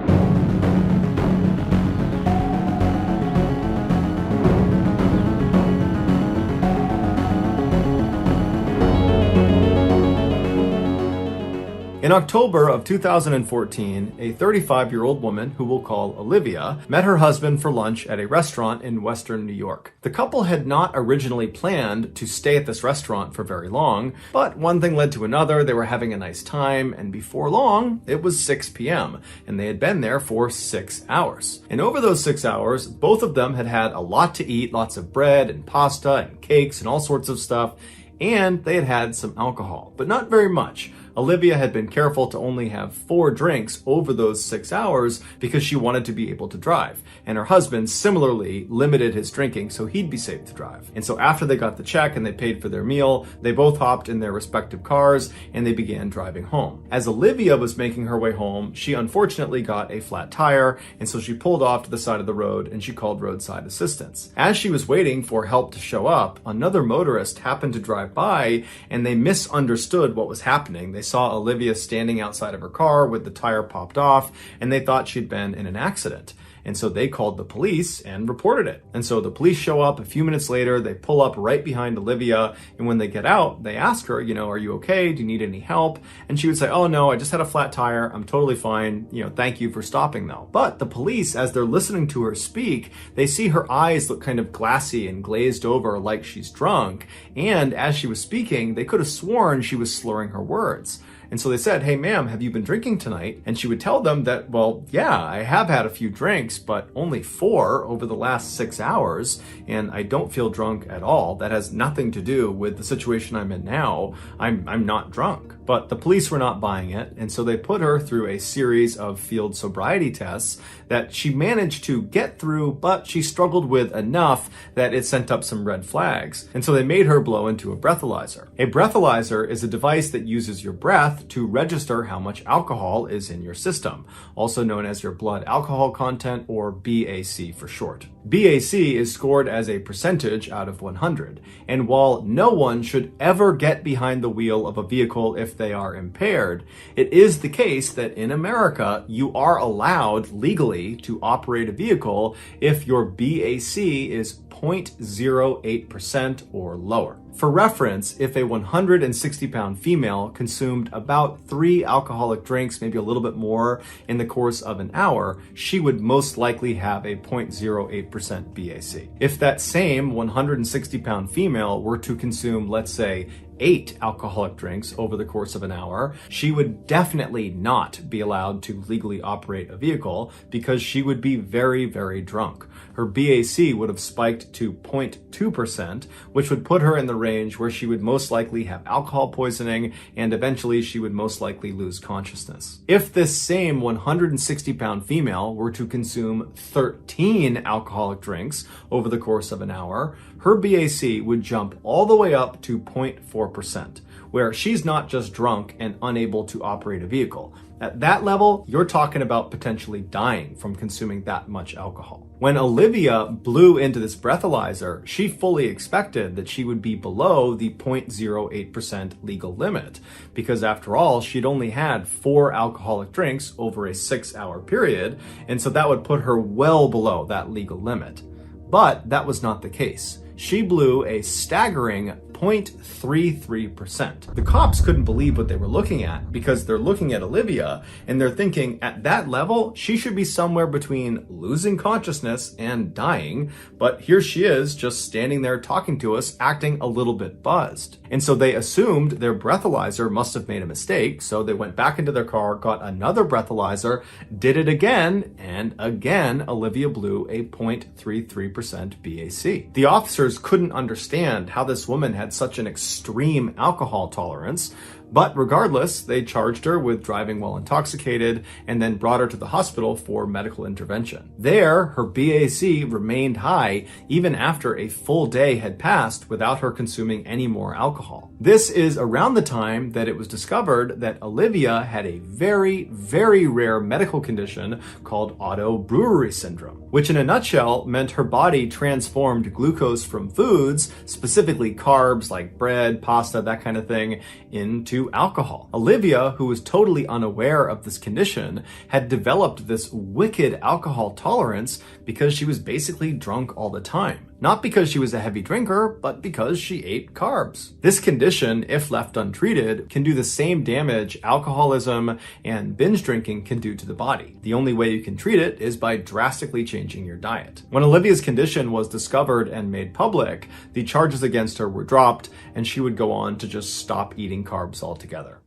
In October of 2014, a 35-year-old woman, who we'll call Olivia, met her husband for lunch at a restaurant in Western New York. The couple had not originally planned to stay at this restaurant for very long, but one thing led to another. They were having a nice time, and before long, it was 6 p.m., and they had been there for 6 hours. And over those 6 hours, both of them had had a lot to eat, lots of bread and pasta and cakes and all sorts of stuff, and they had had some alcohol, but not very much. Olivia had been careful to only have 4 drinks over those 6 hours because she wanted to be able to drive. And her husband similarly limited his drinking so he'd be safe to drive. And so after they got the check and they paid for their meal, they both hopped in their respective cars and they began driving home. As Olivia was making her way home, she unfortunately got a flat tire, and so she pulled off to the side of the road and she called roadside assistance. As she was waiting for help to show up, another motorist happened to drive by and they misunderstood what was happening. They saw Olivia standing outside of her car with the tire popped off, and they thought she'd been in an accident. And so they called the police and reported it. And so the police show up a few minutes later, they pull up right behind Olivia, and when they get out, they ask her, are you okay? Do you need any help? And she would say, oh no, I just had a flat tire. I'm totally fine. Thank you for stopping though. But the police, as they're listening to her speak, they see her eyes look kind of glassy and glazed over like she's drunk. And as she was speaking, they could have sworn she was slurring her words. And so they said, hey, ma'am, have you been drinking tonight? And she would tell them that, well, yeah, I have had a few drinks, but only 4 over the last 6 hours, and I don't feel drunk at all. That has nothing to do with the situation I'm in now. I'm not drunk. But the police were not buying it, and so they put her through a series of field sobriety tests that she managed to get through, but she struggled with enough that it sent up some red flags. And so they made her blow into a breathalyzer. A breathalyzer is a device that uses your breath breath to register how much alcohol is in your system, also known as your blood alcohol content, or BAC for short. BAC is scored as a percentage out of 100, and while no one should ever get behind the wheel of a vehicle if they are impaired, it is the case that in America, you are allowed legally to operate a vehicle if your BAC is 0.08% or lower. For reference, if a 160-pound female consumed about 3 alcoholic drinks, maybe a little bit more, in the course of an hour, she would most likely have a 0.08% BAC. If that same 160-pound female were to consume, let's say, 8 alcoholic drinks over the course of an hour, she would definitely not be allowed to legally operate a vehicle because she would be very, very drunk. Her BAC would have spiked to 0.2%, which would put her in the range where she would most likely have alcohol poisoning and eventually she would most likely lose consciousness. If this same 160-pound female were to consume 13 alcoholic drinks over the course of an hour, her BAC would jump all the way up to 0.4%, where she's not just drunk and unable to operate a vehicle. At that level, you're talking about potentially dying from consuming that much alcohol. When Olivia blew into this breathalyzer, she fully expected that she would be below the 0.08% legal limit, because after all, she'd only had 4 alcoholic drinks over a 6-hour period, and so that would put her well below that legal limit. But that was not the case. She blew a staggering 0.33%. The cops couldn't believe what they were looking at because they're looking at Olivia and they're thinking at that level, she should be somewhere between losing consciousness and dying. But here she is just standing there talking to us, acting a little bit buzzed. And so they assumed their breathalyzer must have made a mistake. So they went back into their car, got another breathalyzer, did it again, and again, Olivia blew a 0.33% BAC. The officers couldn't understand how this woman had such an extreme alcohol tolerance, but regardless, they charged her with driving while intoxicated and then brought her to the hospital for medical intervention. There, her BAC remained high even after a full day had passed without her consuming any more alcohol. This is around the time that it was discovered that Olivia had a very, very rare medical condition called auto-brewery syndrome, which in a nutshell meant her body transformed glucose from foods, specifically carbs like bread, pasta, that kind of thing, into alcohol. Olivia, who was totally unaware of this condition, had developed this wicked alcohol tolerance because she was basically drunk all the time. Not because she was a heavy drinker, but because she ate carbs. This condition, if left untreated, can do the same damage alcoholism and binge drinking can do to the body. The only way you can treat it is by drastically changing your diet. When Olivia's condition was discovered and made public, the charges against her were dropped, and she would go on to just stop eating carbs altogether.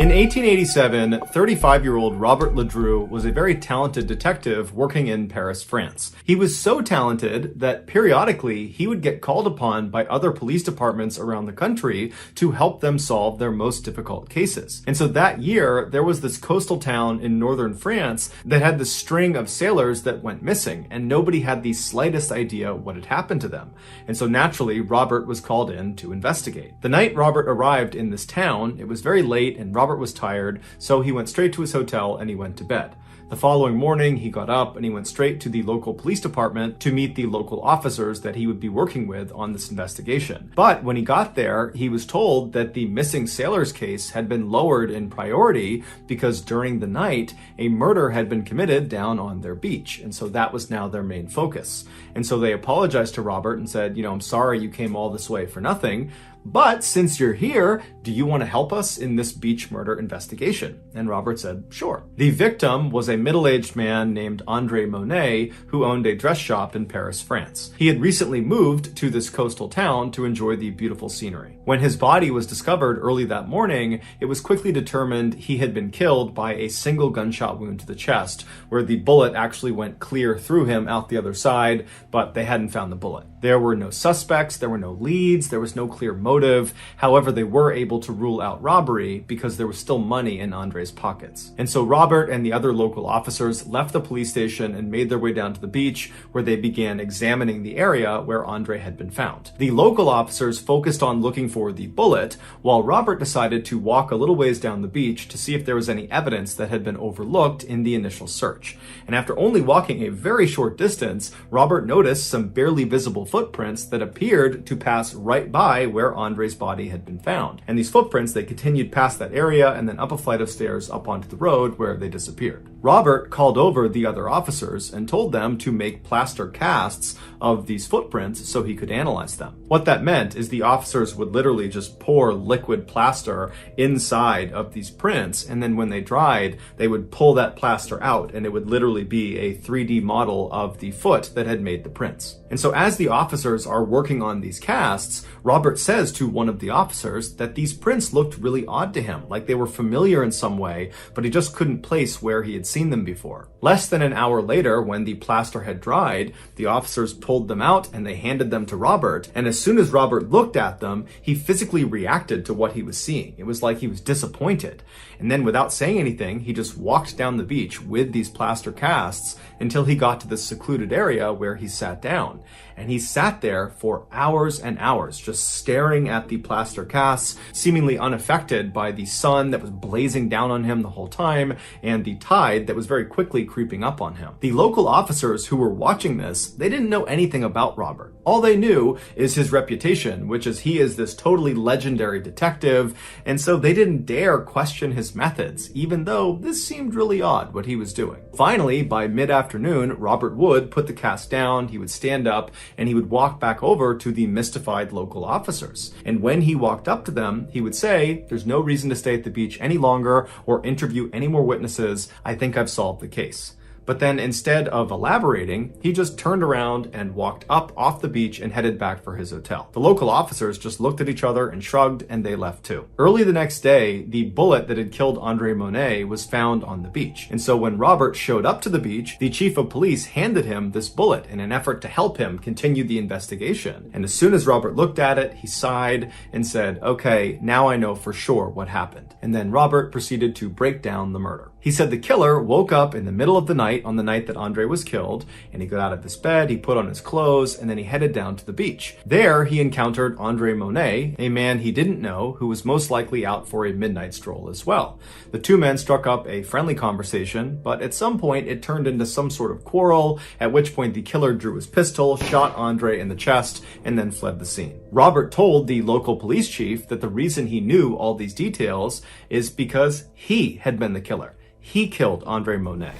In 1887, 35-year-old Robert Ledru was a very talented detective working in Paris, France. He was so talented that periodically he would get called upon by other police departments around the country to help them solve their most difficult cases. And so that year, there was this coastal town in northern France that had this string of sailors that went missing, and nobody had the slightest idea what had happened to them. And so naturally, Robert was called in to investigate. The night Robert arrived in this town, it was very late and Robert was tired, so he went straight to his hotel and he went to bed. The following morning, he got up and he went straight to the local police department to meet the local officers that he would be working with on this investigation. But when he got there, he was told that the missing sailors case had been lowered in priority because during the night, a murder had been committed down on their beach. And so that was now their main focus. And so they apologized to Robert and said, I'm sorry you came all this way for nothing. But since you're here, do you want to help us in this beach murder investigation? And Robert said, sure. The victim was a middle-aged man named André Monet, who owned a dress shop in Paris, France. He had recently moved to this coastal town to enjoy the beautiful scenery. When his body was discovered early that morning, it was quickly determined he had been killed by a single gunshot wound to the chest, where the bullet actually went clear through him out the other side, but they hadn't found the bullet. There were no suspects, there were no leads, there was no clear motive. However, they were able to rule out robbery because there was still money in Andre's pockets. And so Robert and the other local officers left the police station and made their way down to the beach, where they began examining the area where Andre had been found. The local officers focused on looking for the bullet, while Robert decided to walk a little ways down the beach to see if there was any evidence that had been overlooked in the initial search. And after only walking a very short distance, Robert noticed some barely visible footprints that appeared to pass right by where Andre's body had been found. And these footprints, they continued past that area and then up a flight of stairs up onto the road where they disappeared. Robert called over the other officers and told them to make plaster casts of these footprints so he could analyze them. What that meant is the officers would literally just pour liquid plaster inside of these prints, and then when they dried, they would pull that plaster out and it would literally be a 3D model of the foot that had made the prints. And so as the officers are working on these casts, Robert says to one of the officers that these prints looked really odd to him, like they were familiar in some way, but he just couldn't place where he had seen them before. Less than an hour later, when the plaster had dried, the officers pulled them out and they handed them to Robert, and as soon as Robert looked at them, he physically reacted to what he was seeing. It was like he was disappointed. And then without saying anything, he just walked down the beach with these plaster casts until he got to this secluded area where he sat down. And he sat there for hours and hours, just staring at the plaster casts, seemingly unaffected by the sun that was blazing down on him the whole time and the tide that was very quickly creeping up on him. The local officers who were watching this, they didn't know anything about Robert. All they knew is his reputation, which is he is this totally legendary detective, and so they didn't dare question his methods, even though this seemed really odd what he was doing. Finally, by mid-afternoon, Robert would put the cast down, he would stand up, and he would walk back over to the mystified local officers. And when he walked up to them, he would say, "There's no reason to stay at the beach any longer or interview any more witnesses. I think I've solved the case." But then instead of elaborating, he just turned around and walked up off the beach and headed back for his hotel. The local officers just looked at each other and shrugged, and they left too. Early the next day, the bullet that had killed Andre Monet was found on the beach. And so when Robert showed up to the beach, the chief of police handed him this bullet in an effort to help him continue the investigation. And as soon as Robert looked at it, he sighed and said, "Okay, now I know for sure what happened." And then Robert proceeded to break down the murder. He said the killer woke up in the middle of the night on the night that Andre was killed, and he got out of his bed, he put on his clothes, and then he headed down to the beach. There, he encountered Andre Monet, a man he didn't know, who was most likely out for a midnight stroll as well. The two men struck up a friendly conversation, but at some point it turned into some sort of quarrel, at which point the killer drew his pistol, shot Andre in the chest, and then fled the scene. Robert told the local police chief that the reason he knew all these details is because he had been the killer. He killed Andre Monet.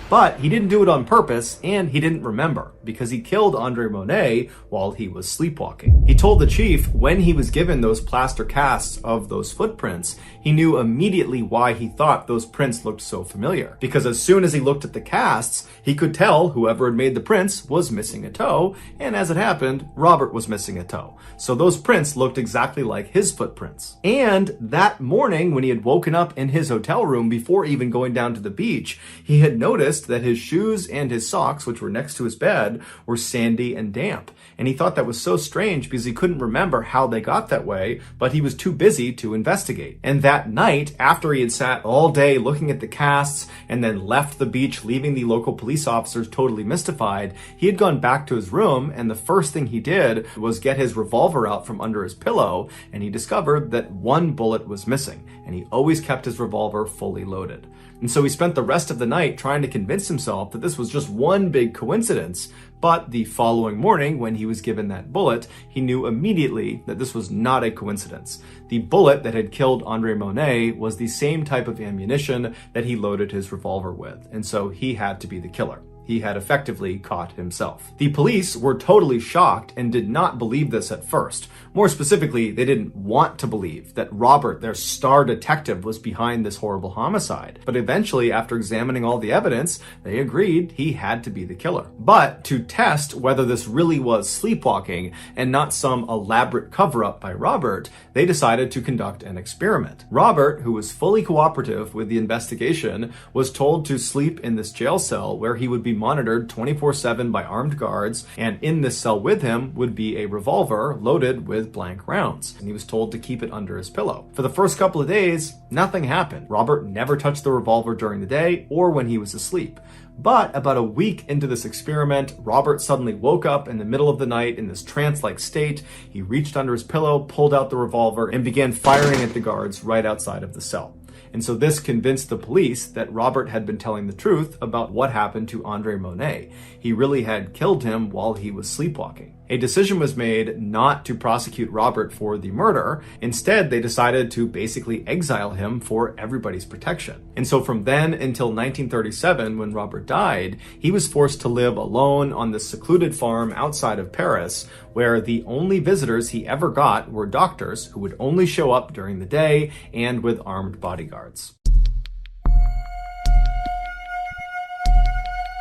But he didn't do it on purpose, and he didn't remember, because he killed Andre Monet while he was sleepwalking. He told the chief when he was given those plaster casts of those footprints, he knew immediately why he thought those prints looked so familiar. Because as soon as he looked at the casts, he could tell whoever had made the prints was missing a toe, and as it happened, Robert was missing a toe. So those prints looked exactly like his footprints. And that morning, when he had woken up in his hotel room before even going down to the beach, he had noticed that his shoes and his socks, which were next to his bed, were sandy and damp. And he thought that was so strange because he couldn't remember how they got that way, but he was too busy to investigate. And that night, after he had sat all day looking at the casts and then left the beach, leaving the local police officers totally mystified, he had gone back to his room, and the first thing he did was get his revolver out from under his pillow, and he discovered that one bullet was missing, and he always kept his revolver fully loaded. And so he spent the rest of the night trying to convince himself that this was just one big coincidence. But the following morning, when he was given that bullet, he knew immediately that this was not a coincidence. The bullet that had killed Andre Monet was the same type of ammunition that he loaded his revolver with, and so he had to be the killer. he had effectively caught himself. The police were totally shocked and did not believe this at first. More specifically, they didn't want to believe that Robert, their star detective, was behind this horrible homicide. But eventually, after examining all the evidence, they agreed he had to be the killer. But to test whether this really was sleepwalking and not some elaborate cover-up by Robert, they decided to conduct an experiment. Robert, who was fully cooperative with the investigation, was told to sleep in this jail cell where he would be monitored 24/7 by armed guards, and in this cell with him would be a revolver loaded with blank rounds, and he was told to keep it under his pillow. For the first couple of days, nothing happened. Robert never touched the revolver during the day or when he was asleep. But about a week into this experiment, Robert suddenly woke up in the middle of the night in this trance-like state. He reached under his pillow, pulled out the revolver, and began firing at the guards right outside of the cell. And so this convinced the police that Robert had been telling the truth about what happened to Andre Monet. He really had killed him while he was sleepwalking. A decision was made not to prosecute Robert for the murder. Instead, they decided to basically exile him for everybody's protection. And so from then until 1937, when Robert died, he was forced to live alone on this secluded farm outside of Paris, where the only visitors he ever got were doctors who would only show up during the day and with armed bodyguards.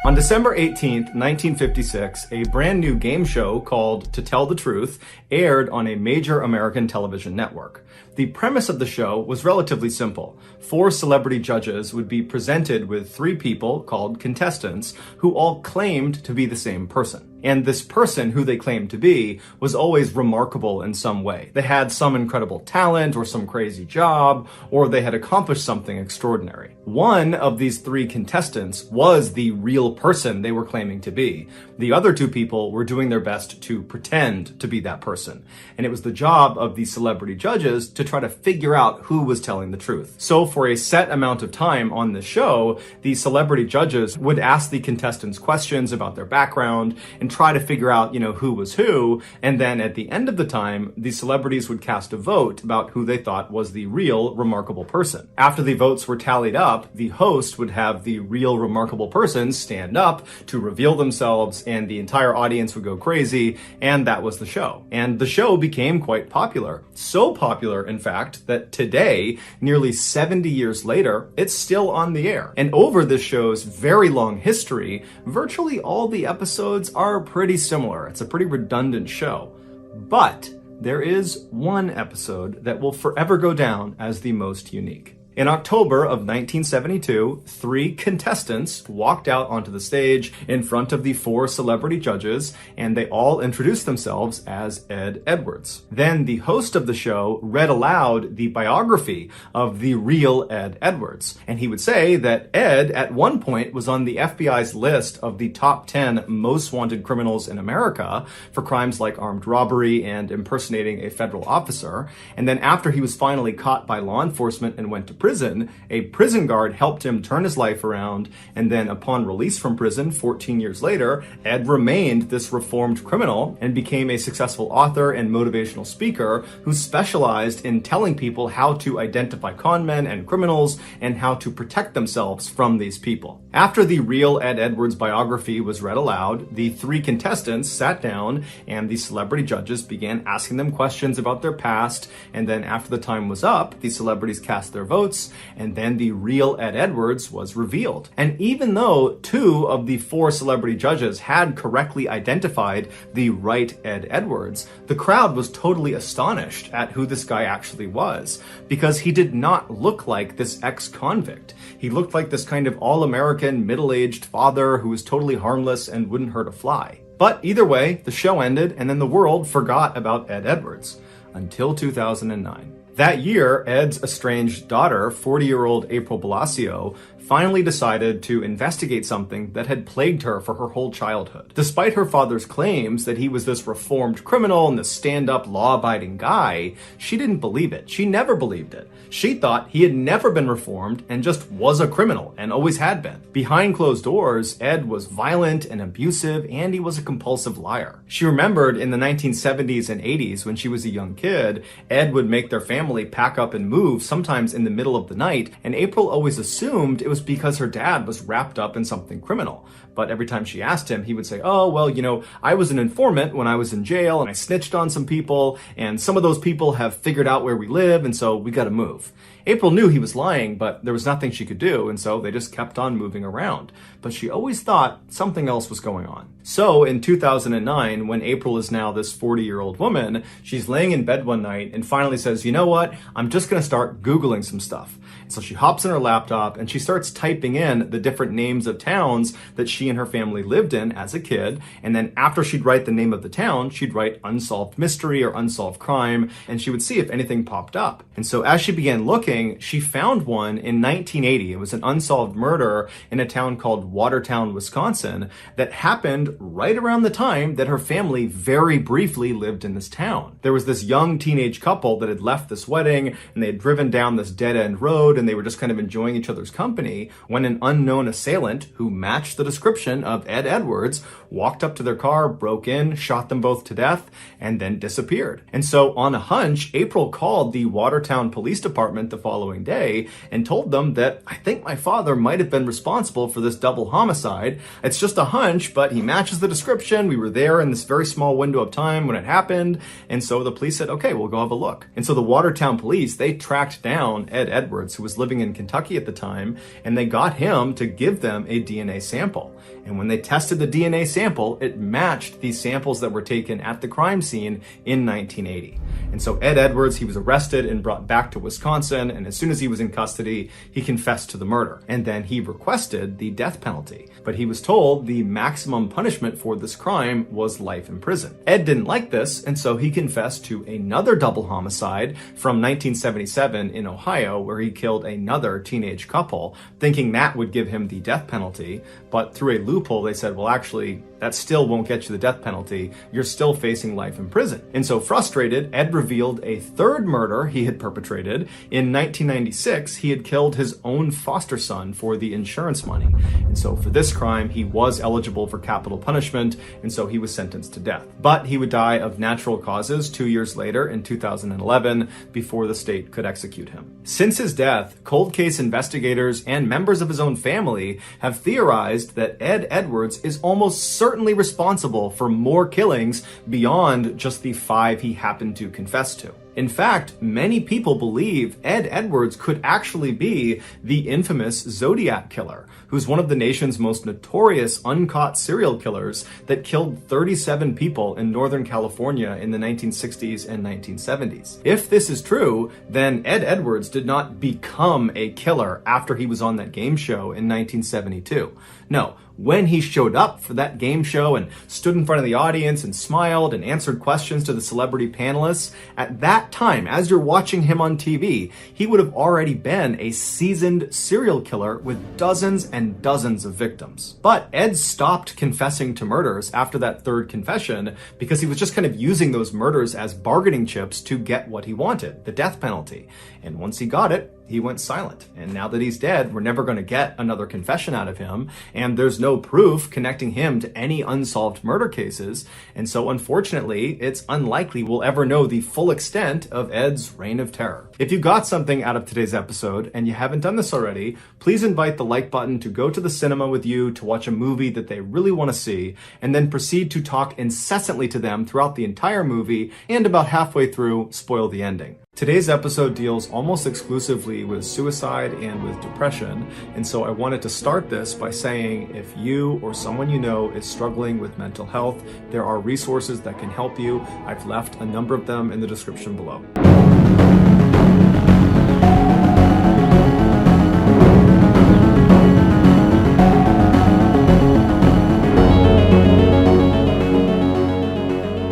On December 18th, 1956, a brand new game show called To Tell the Truth aired on a major American television network. The premise of the show was relatively simple. 4 celebrity judges would be presented with 3 people called contestants who all claimed to be the same person. And this person who they claimed to be was always remarkable in some way. They had some incredible talent or some crazy job, or they had accomplished something extraordinary. One of these 3 contestants was the real person they were claiming to be. The other 2 people were doing their best to pretend to be that person. And it was the job of the celebrity judges to try to figure out who was telling the truth. So for a set amount of time on the show, the celebrity judges would ask the contestants questions about their background and try to figure out, who was who. And then at the end of the time, the celebrities would cast a vote about who they thought was the real remarkable person. After the votes were tallied up, the host would have the real remarkable person stand up to reveal themselves, and the entire audience would go crazy, and that was the show. And the show became quite popular. So popular, in fact, that today, nearly 70 years later, it's still on the air. And over this show's very long history, virtually all the episodes are pretty similar. It's a pretty redundant show. But there is one episode that will forever go down as the most unique. In October of 1972, 3 contestants walked out onto the stage in front of the 4 celebrity judges, and they all introduced themselves as Ed Edwards. Then the host of the show read aloud the biography of the real Ed Edwards, and he would say that Ed at one point was on the FBI's list of the top 10 most wanted criminals in America for crimes like armed robbery and impersonating a federal officer, and then after he was finally caught by law enforcement and went to prison, a prison guard helped him turn his life around, and then upon release from prison 14 years later, Ed remained this reformed criminal and became a successful author and motivational speaker who specialized in telling people how to identify con men and criminals and how to protect themselves from these people. After the real Ed Edwards biography was read aloud, the 3 contestants sat down and the celebrity judges began asking them questions about their past, and then after the time was up, the celebrities cast their votes, and then the real Ed Edwards was revealed. And even though 2 of the 4 celebrity judges had correctly identified the right Ed Edwards, the crowd was totally astonished at who this guy actually was, because he did not look like this ex-convict. He looked like this kind of all-American middle-aged father who was totally harmless and wouldn't hurt a fly. But either way, the show ended, and then the world forgot about Ed Edwards until 2009. That year, Ed's estranged daughter, 40-year-old April Blasio, finally decided to investigate something that had plagued her for her whole childhood. Despite her father's claims that he was this reformed criminal and this stand-up, law-abiding guy, she didn't believe it. She never believed it. She thought he had never been reformed and just was a criminal and always had been. Behind closed doors, Ed was violent and abusive, and he was a compulsive liar. She remembered in the 1970s and 80s when she was a young kid, Ed would make their family pack up and move, sometimes in the middle of the night, and April always assumed it was because her dad was wrapped up in something criminal. But every time she asked him, he would say, oh, well, I was an informant when I was in jail and I snitched on some people, and some of those people have figured out where we live, and so we got to move. April knew he was lying, but there was nothing she could do, and so they just kept on moving around. But she always thought something else was going on. So in 2009, when April is now this 40-year-old woman, she's laying in bed one night and finally says, you know what, I'm just going to start Googling some stuff. So she hops in her laptop and she starts typing in the different names of towns that she and her family lived in as a kid. And then after she'd write the name of the town, she'd write unsolved mystery or unsolved crime, and she would see if anything popped up. And so as she began looking, she found one in 1980. It was an unsolved murder in a town called Watertown, Wisconsin, that happened right around the time that her family very briefly lived in this town. There was this young teenage couple that had left this wedding and they had driven down this dead-end road and they were just kind of enjoying each other's company when an unknown assailant who matched the description of Ed Edwards walked up to their car, broke in, shot them both to death, and then disappeared. And so on a hunch, April called the Watertown Police Department the following day and told them that, I think my father might have been responsible for this double homicide. It's just a hunch, but he matches the description. We were there in this very small window of time when it happened. And so the police said, okay, we'll go have a look. And so the Watertown police, they tracked down Ed Edwards, who was living in Kentucky at the time, and they got him to give them a DNA sample. And when they tested the DNA sample, it matched these samples that were taken at the crime scene in 1980. And so Ed Edwards, he was arrested and brought back to Wisconsin, and as soon as he was in custody, he confessed to the murder. And then he requested the death penalty. But he was told the maximum punishment for this crime was life in prison. Ed didn't like this, and so he confessed to another double homicide from 1977 in Ohio, where he killed another teenage couple, thinking that would give him the death penalty. But through a loophole, they said, well, actually, that still won't get you the death penalty. You're still facing life in prison. And so frustrated, Ed revealed a third murder he had perpetrated. In 1996, he had killed his own foster son for the insurance money. And so for this crime, he was eligible for capital punishment, and so he was sentenced to death. But he would die of natural causes 2 years later in 2011 before the state could execute him. Since his death, cold case investigators and members of his own family have theorized that Ed Edwards is almost certainly responsible for more killings beyond just the 5 he happened to confess to. In fact, many people believe Ed Edwards could actually be the infamous Zodiac Killer, who's one of the nation's most notorious uncaught serial killers that killed 37 people in Northern California in the 1960s and 1970s. If this is true, then Ed Edwards did not become a killer after he was on that game show in 1972. No, when he showed up for that game show and stood in front of the audience and smiled and answered questions to the celebrity panelists, at that time, as you're watching him on TV, he would have already been a seasoned serial killer with dozens and dozens of victims. But Ed stopped confessing to murders after that third confession because he was just kind of using those murders as bargaining chips to get what he wanted, the death penalty. And once he got it, he went silent. And now that he's dead, we're never going to get another confession out of him. And there's no proof connecting him to any unsolved murder cases. And so unfortunately, it's unlikely we'll ever know the full extent of Ed's reign of terror. If you got something out of today's episode and you haven't done this already, please invite the like button to go to the cinema with you to watch a movie that they really want to see, and then proceed to talk incessantly to them throughout the entire movie, and about halfway through, spoil the ending. Today's episode deals almost exclusively with suicide and with depression, and so I wanted to start this by saying if you or someone you know is struggling with mental health, there are resources that can help you. I've left a number of them in the description below.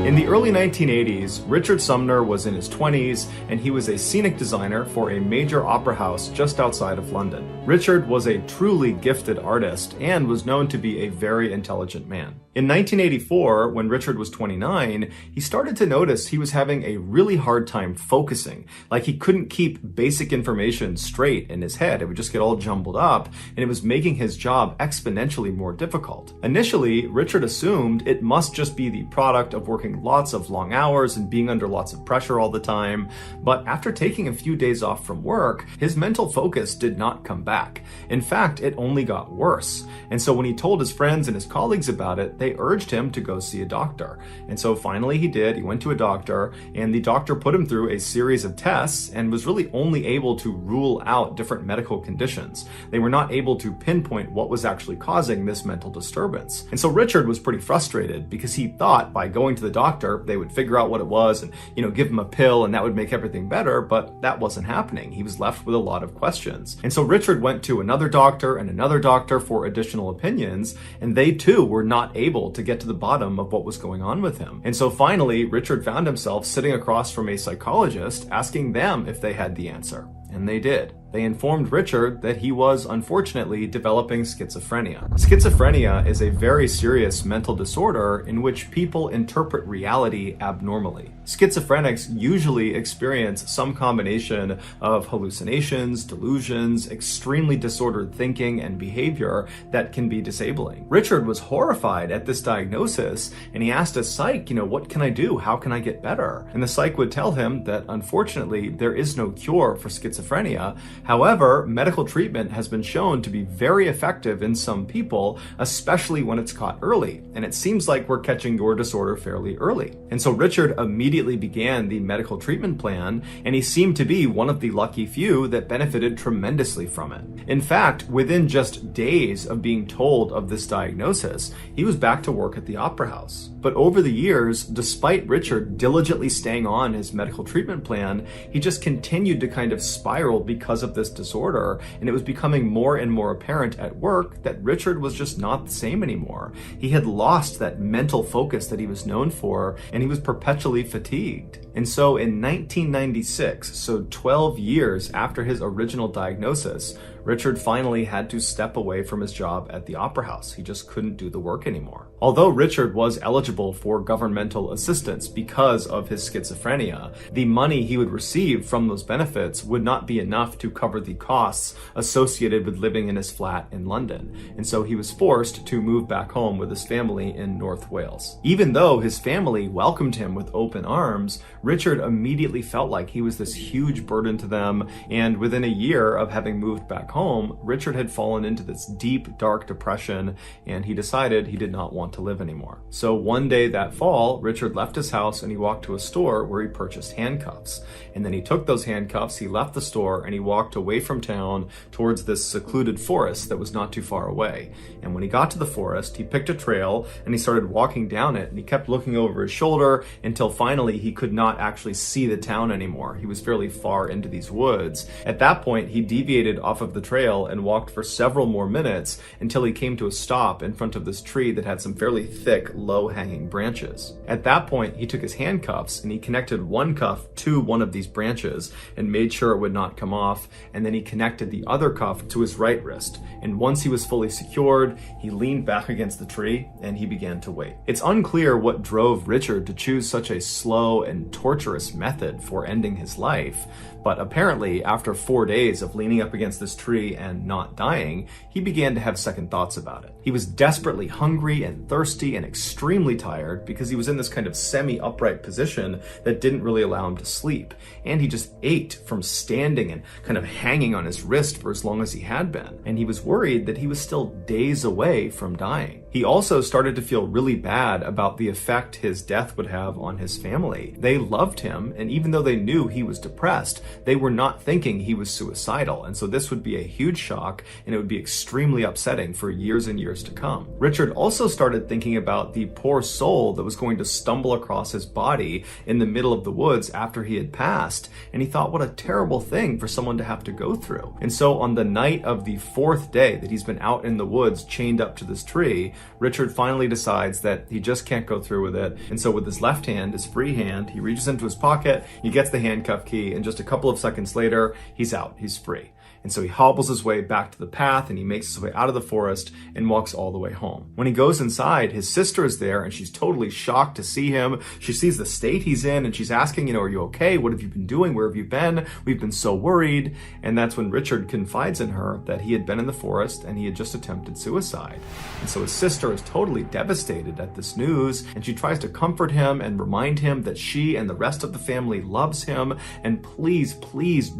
In the early 1980s, Richard Sumner was in his 20s, and he was a scenic designer for a major opera house just outside of London. Richard was a truly gifted artist and was known to be a very intelligent man. In 1984, when Richard was 29, he started to notice he was having a really hard time focusing. Like he couldn't keep basic information straight in his head. It would just get all jumbled up, and it was making his job exponentially more difficult. Initially, Richard assumed it must just be the product of working lots of long hours and being under lots of pressure all the time. But after taking a few days off from work, his mental focus did not come back. In fact, it only got worse. And so when he told his friends and his colleagues about it, they urged him to go see a doctor. And so finally he did. He went to a doctor, and the doctor put him through a series of tests and was really only able to rule out different medical conditions. They were not able to pinpoint what was actually causing this mental disturbance. And so Richard was pretty frustrated because he thought by going to the doctor, they would figure out what it was and, give him a pill and that would make everything better, but that wasn't happening. He was left with a lot of questions. And so Richard went to another doctor and another doctor for additional opinions, and they too were not able to get to the bottom of what was going on with him. And so finally, Richard found himself sitting across from a psychologist asking them if they had the answer. And they did. They informed Richard that he was unfortunately developing schizophrenia. Schizophrenia is a very serious mental disorder in which people interpret reality abnormally. Schizophrenics usually experience some combination of hallucinations, delusions, extremely disordered thinking and behavior that can be disabling. Richard was horrified at this diagnosis, and he asked his psych, what can I do? How can I get better? And the psych would tell him that unfortunately there is no cure for schizophrenia. However, medical treatment has been shown to be very effective in some people, especially when it's caught early. And it seems like we're catching your disorder fairly early. And so Richard immediately began the medical treatment plan, and he seemed to be one of the lucky few that benefited tremendously from it. In fact, within just days of being told of this diagnosis, he was back to work at the Opera House. But over the years, despite Richard diligently staying on his medical treatment plan, he just continued to kind of spiral because of this disorder, and it was becoming more and more apparent at work that Richard was just not the same anymore. He had lost that mental focus that he was known for, and he was perpetually fatigued. And so in 1996, so 12 years after his original diagnosis, Richard finally had to step away from his job at the Opera House. He just couldn't do the work anymore. Although Richard was eligible for governmental assistance because of his schizophrenia, the money he would receive from those benefits would not be enough to cover the costs associated with living in his flat in London. And so he was forced to move back home with his family in North Wales. Even though his family welcomed him with open arms, Richard immediately felt like he was this huge burden to them, and within a year of having moved back home, Richard had fallen into this deep, dark depression, and he decided he did not want to live anymore. So one day that fall, Richard left his house and he walked to a store where he purchased handcuffs. And then he took those handcuffs, he left the store, and he walked away from town towards this secluded forest that was not too far away. And when he got to the forest, he picked a trail and he started walking down it, and he kept looking over his shoulder until finally he could not actually see the town anymore. He was fairly far into these woods. At that point, he deviated off of the trail and walked for several more minutes until he came to a stop in front of this tree that had some fairly thick, low-hanging branches. At that point, he took his handcuffs and he connected one cuff to one of these branches and made sure it would not come off, and then he connected the other cuff to his right wrist. And once he was fully secured, he leaned back against the tree and he began to wait. It's unclear what drove Richard to choose such a slow and torturous method for ending his life, but apparently after 4 days of leaning up against this tree and not dying, he began to have second thoughts about it. He was desperately hungry and thirsty and extremely tired because he was in this kind of semi-upright position that didn't really allow him to sleep. And he just ached from standing and kind of hanging on his wrist for as long as he had been. And he was worried that he was still days away from dying. He also started to feel really bad about the effect his death would have on his family. They loved him, and even though they knew he was depressed, they were not thinking he was suicidal. And so this would be a huge shock, and it would be extremely upsetting for years and years to come. Richard also started thinking about the poor soul that was going to stumble across his body in the middle of the woods after he had passed, and he thought what a terrible thing for someone to have to go through. And so on the night of the 4th day that he's been out in the woods chained up to this tree, Richard finally decides that he just can't go through with it. And so with his left hand, his free hand, he reaches into his pocket, he gets the handcuff key, and just a couple of seconds later, he's out, he's free. And so he hobbles his way back to the path and he makes his way out of the forest and walks all the way home. When he goes inside, his sister is there and she's totally shocked to see him. She sees the state he's in and she's asking, are you okay? What have you been doing? Where have you been? We've been so worried. And that's when Richard confides in her that he had been in the forest and he had just attempted suicide. And so his sister is totally devastated at this news, and she tries to comfort him and remind him that she and the rest of the family loves him, and please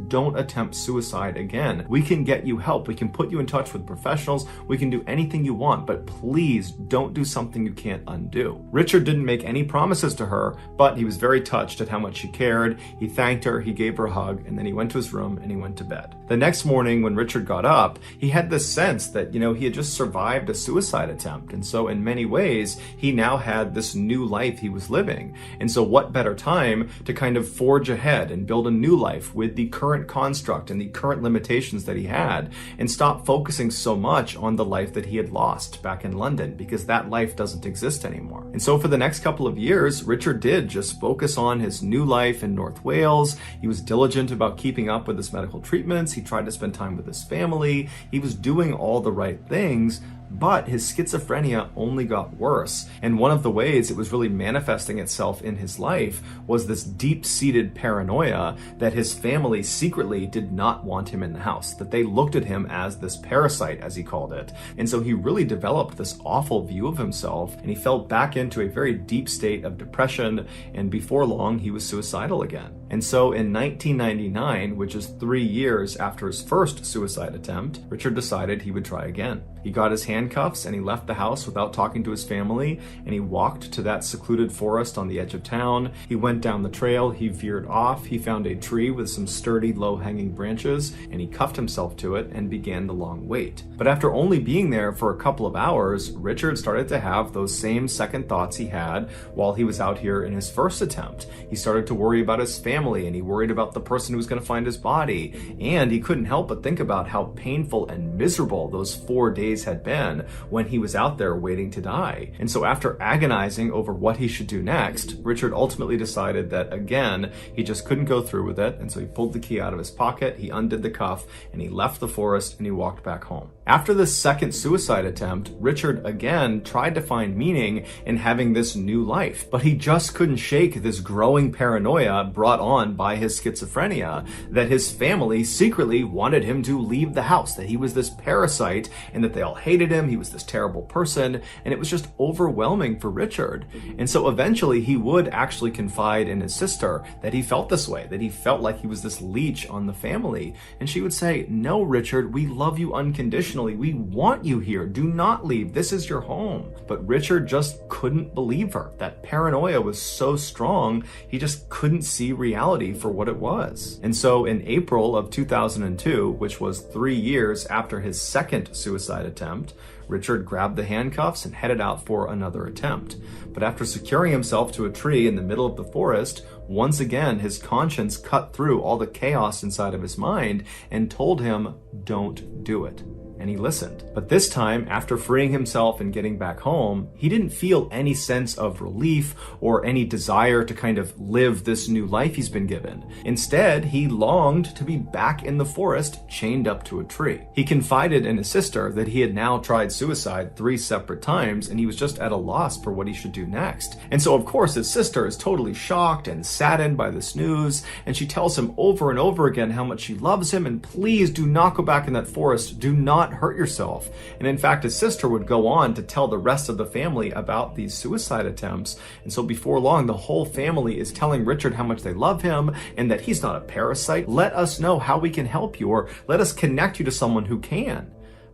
don't attempt suicide again. We can get you help. We can put you in touch with professionals. We can do anything you want, but please don't do something you can't undo. Richard didn't make any promises to her, but he was very touched at how much she cared. He thanked her, he gave her a hug, and then he went to his room and he went to bed. The next morning when Richard got up, he had this sense that, he had just survived a suicide attempt. And so in many ways, he now had this new life he was living. And so what better time to kind of forge ahead and build a new life with the current construct and the current limitations that he had, and stop focusing so much on the life that he had lost back in London, because that life doesn't exist anymore. And so for the next couple of years, Richard did just focus on his new life in North Wales. He was diligent about keeping up with his medical treatments. He tried to spend time with his family. He was doing all the right things, but his schizophrenia only got worse. And one of the ways it was really manifesting itself in his life was this deep-seated paranoia that his family secretly did not want him in the house, that they looked at him as this parasite, as he called it. And so he really developed this awful view of himself, and he fell back into a very deep state of depression, and before long he was suicidal again. And so in 1999, which is 3 years after his first suicide attempt, Richard decided he would try again. He got his handcuffs and he left the house without talking to his family, and he walked to that secluded forest on the edge of town. He went down the trail, he veered off, he found a tree with some sturdy low-hanging branches, and he cuffed himself to it and began the long wait. But after only being there for a couple of hours, Richard started to have those same second thoughts he had while he was out here in his first attempt. He started to worry about his family, and he worried about the person who was going to find his body, and he couldn't help but think about how painful and miserable those 4 days had been when he was out there waiting to die. And so after agonizing over what he should do next, Richard ultimately decided that, again, he just couldn't go through with it, and so he pulled the key out of his pocket, he undid the cuff, and he left the forest and he walked back home. After this second suicide attempt, Richard again tried to find meaning in having this new life, but he just couldn't shake this growing paranoia brought on by his schizophrenia that his family secretly wanted him to leave the house, that he was this parasite and that they all hated him, he was this terrible person, and it was just overwhelming for Richard. And so eventually he would actually confide in his sister that he felt this way, that he felt like he was this leech on the family. And she would say, "No, Richard, we love you unconditionally. We want you here. Do not leave. This is your home." But Richard just couldn't believe her. That paranoia was so strong, he just couldn't see reality for what it was. And so in April of 2002, which was 3 years after his second suicide attempt, Richard grabbed the handcuffs and headed out for another attempt. But after securing himself to a tree in the middle of the forest, once again his conscience cut through all the chaos inside of his mind and told him, "Don't do it." And he listened. But this time, after freeing himself and getting back home, he didn't feel any sense of relief or any desire to kind of live this new life he's been given. Instead, he longed to be back in the forest, chained up to a tree. He confided in his sister that he had now tried suicide 3 separate times, and he was just at a loss for what he should do next. And so, of course, his sister is totally shocked and saddened by this news, and she tells him over and over again how much she loves him, and please do not go back in that forest. Do not hurt yourself. And in fact, his sister would go on to tell the rest of the family about these suicide attempts. And so before long, the whole family is telling Richard how much they love him and that he's not a parasite. Let us know how we can help you, or let us connect you to someone who can.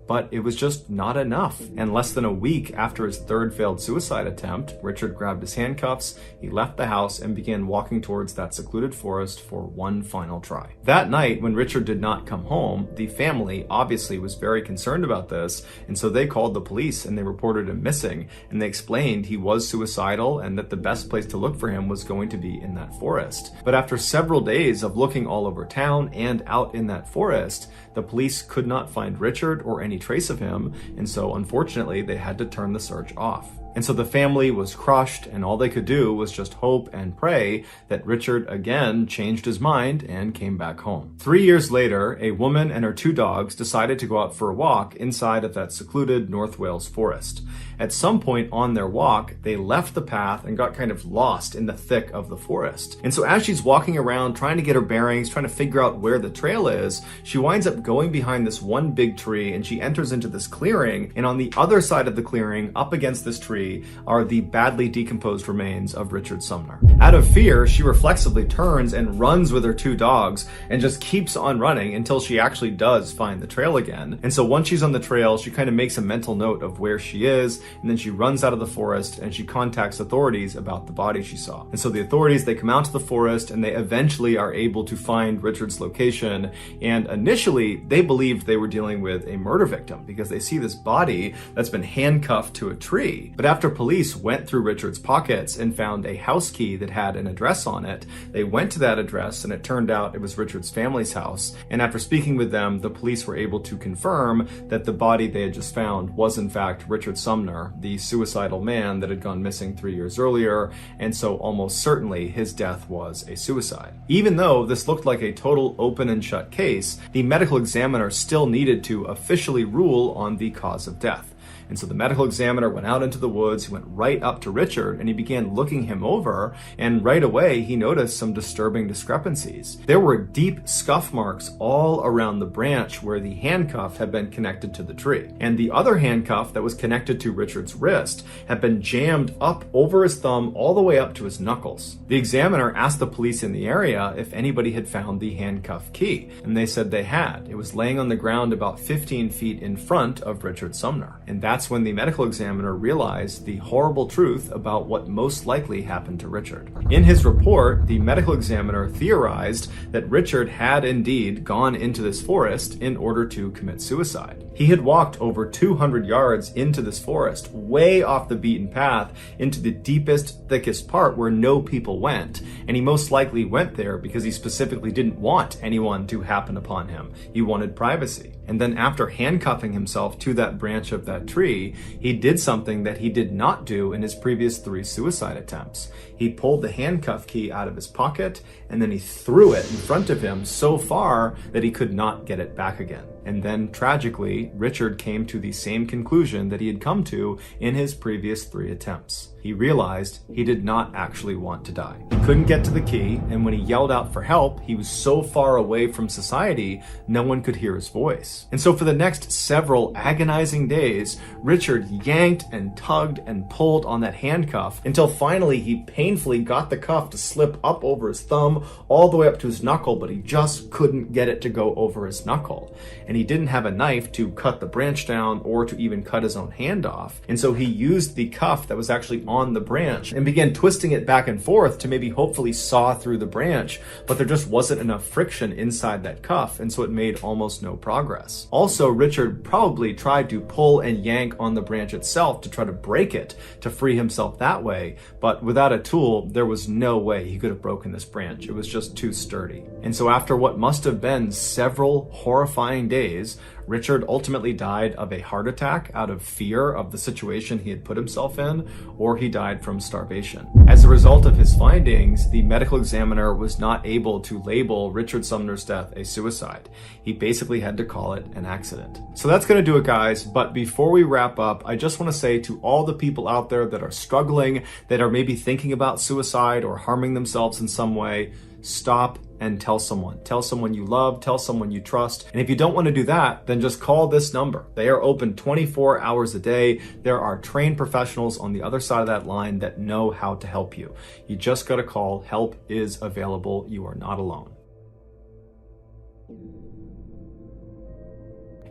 But it was just not enough. And less than a week after his third failed suicide attempt, Richard grabbed his handcuffs, he left the house, and began walking towards that secluded forest for one final try. That night, when Richard did not come home, the family obviously was very concerned about this, and so they called the police and they reported him missing, and they explained he was suicidal and that the best place to look for him was going to be in that forest. But after several days of looking all over town and out in that forest, the police could not find Richard or any trace of him, and so unfortunately they had to turn the search off. And so the family was crushed, and all they could do was just hope and pray that Richard again changed his mind and came back home. 3 years later, a woman and her 2 dogs decided to go out for a walk inside of that secluded North Wales forest. At some point on their walk, they left the path and got kind of lost in the thick of the forest. And so as she's walking around trying to get her bearings, trying to figure out where the trail is, she winds up going behind this one big tree, and she enters into this clearing, and on the other side of the clearing, up against this tree, are the badly decomposed remains of Richard Sumner. Out of fear, she reflexively turns and runs with her 2 dogs and just keeps on running until she actually does find the trail again. And so once she's on the trail, she kind of makes a mental note of where she is, and then she runs out of the forest and she contacts authorities about the body she saw. And so the authorities, they come out to the forest and they eventually are able to find Richard's location. And initially, they believed they were dealing with a murder victim because they see this body that's been handcuffed to a tree. But after police went through Richard's pockets and found a house key that had an address on it, they went to that address and it turned out it was Richard's family's house. And after speaking with them, the police were able to confirm that the body they had just found was in fact Richard Sumner, the suicidal man that had gone missing 3 years earlier, and so almost certainly his death was a suicide. Even though this looked like a total open and shut case, the medical examiner still needed to officially rule on the cause of death. And so the medical examiner went out into the woods, he went right up to Richard, and he began looking him over, and right away he noticed some disturbing discrepancies. There were deep scuff marks all around the branch where the handcuff had been connected to the tree. And the other handcuff that was connected to Richard's wrist had been jammed up over his thumb all the way up to his knuckles. The examiner asked the police in the area if anybody had found the handcuff key, and they said they had. It was laying on the ground about 15 feet in front of Richard Sumner. And that's when the medical examiner realized the horrible truth about what most likely happened to Richard. In his report, the medical examiner theorized that Richard had indeed gone into this forest in order to commit suicide. He had walked over 200 yards into this forest, way off the beaten path, into the deepest, thickest part where no people went, and he most likely went there because he specifically didn't want anyone to happen upon him. He wanted privacy. And then after handcuffing himself to that branch of that tree, he did something that he did not do in his previous 3 suicide attempts. He pulled the handcuff key out of his pocket, and then he threw it in front of him so far that he could not get it back again. And then, tragically, Richard came to the same conclusion that he had come to in his previous 3 attempts. He realized he did not actually want to die. He couldn't get to the key, and when he yelled out for help, he was so far away from society, no one could hear his voice. And so for the next several agonizing days, Richard yanked and tugged and pulled on that handcuff until finally he painfully got the cuff to slip up over his thumb all the way up to his knuckle, but he just couldn't get it to go over his knuckle. And he didn't have a knife to cut the branch down or to even cut his own hand off. And so he used the cuff that was actually on the branch and began twisting it back and forth to maybe hopefully saw through the branch, but there just wasn't enough friction inside that cuff, and so it made almost no progress. Also, Richard probably tried to pull and yank on the branch itself to try to break it to free himself that way, but without a tool, there was no way he could have broken this branch. It was just too sturdy. And so after what must have been several horrifying days, Richard ultimately died of a heart attack out of fear of the situation he had put himself in, or he died from starvation. As a result of his findings, the medical examiner was not able to label Richard Sumner's death a suicide. He basically had to call it an accident. So that's going to do it, guys. But before we wrap up, I just want to say to all the people out there that are struggling, that are maybe thinking about suicide or harming themselves in some way, stop and tell someone. Tell someone you love, tell someone you trust. And if you don't want to do that, then just call this number. They are open 24 hours a day. There are trained professionals on the other side of that line that know how to help you. You just got to call. Help is available. You are not alone.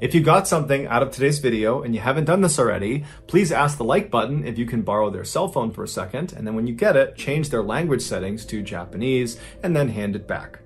If you got something out of today's video and you haven't done this already, please ask the like button if you can borrow their cell phone for a second, and then when you get it, change their language settings to Japanese and then hand it back.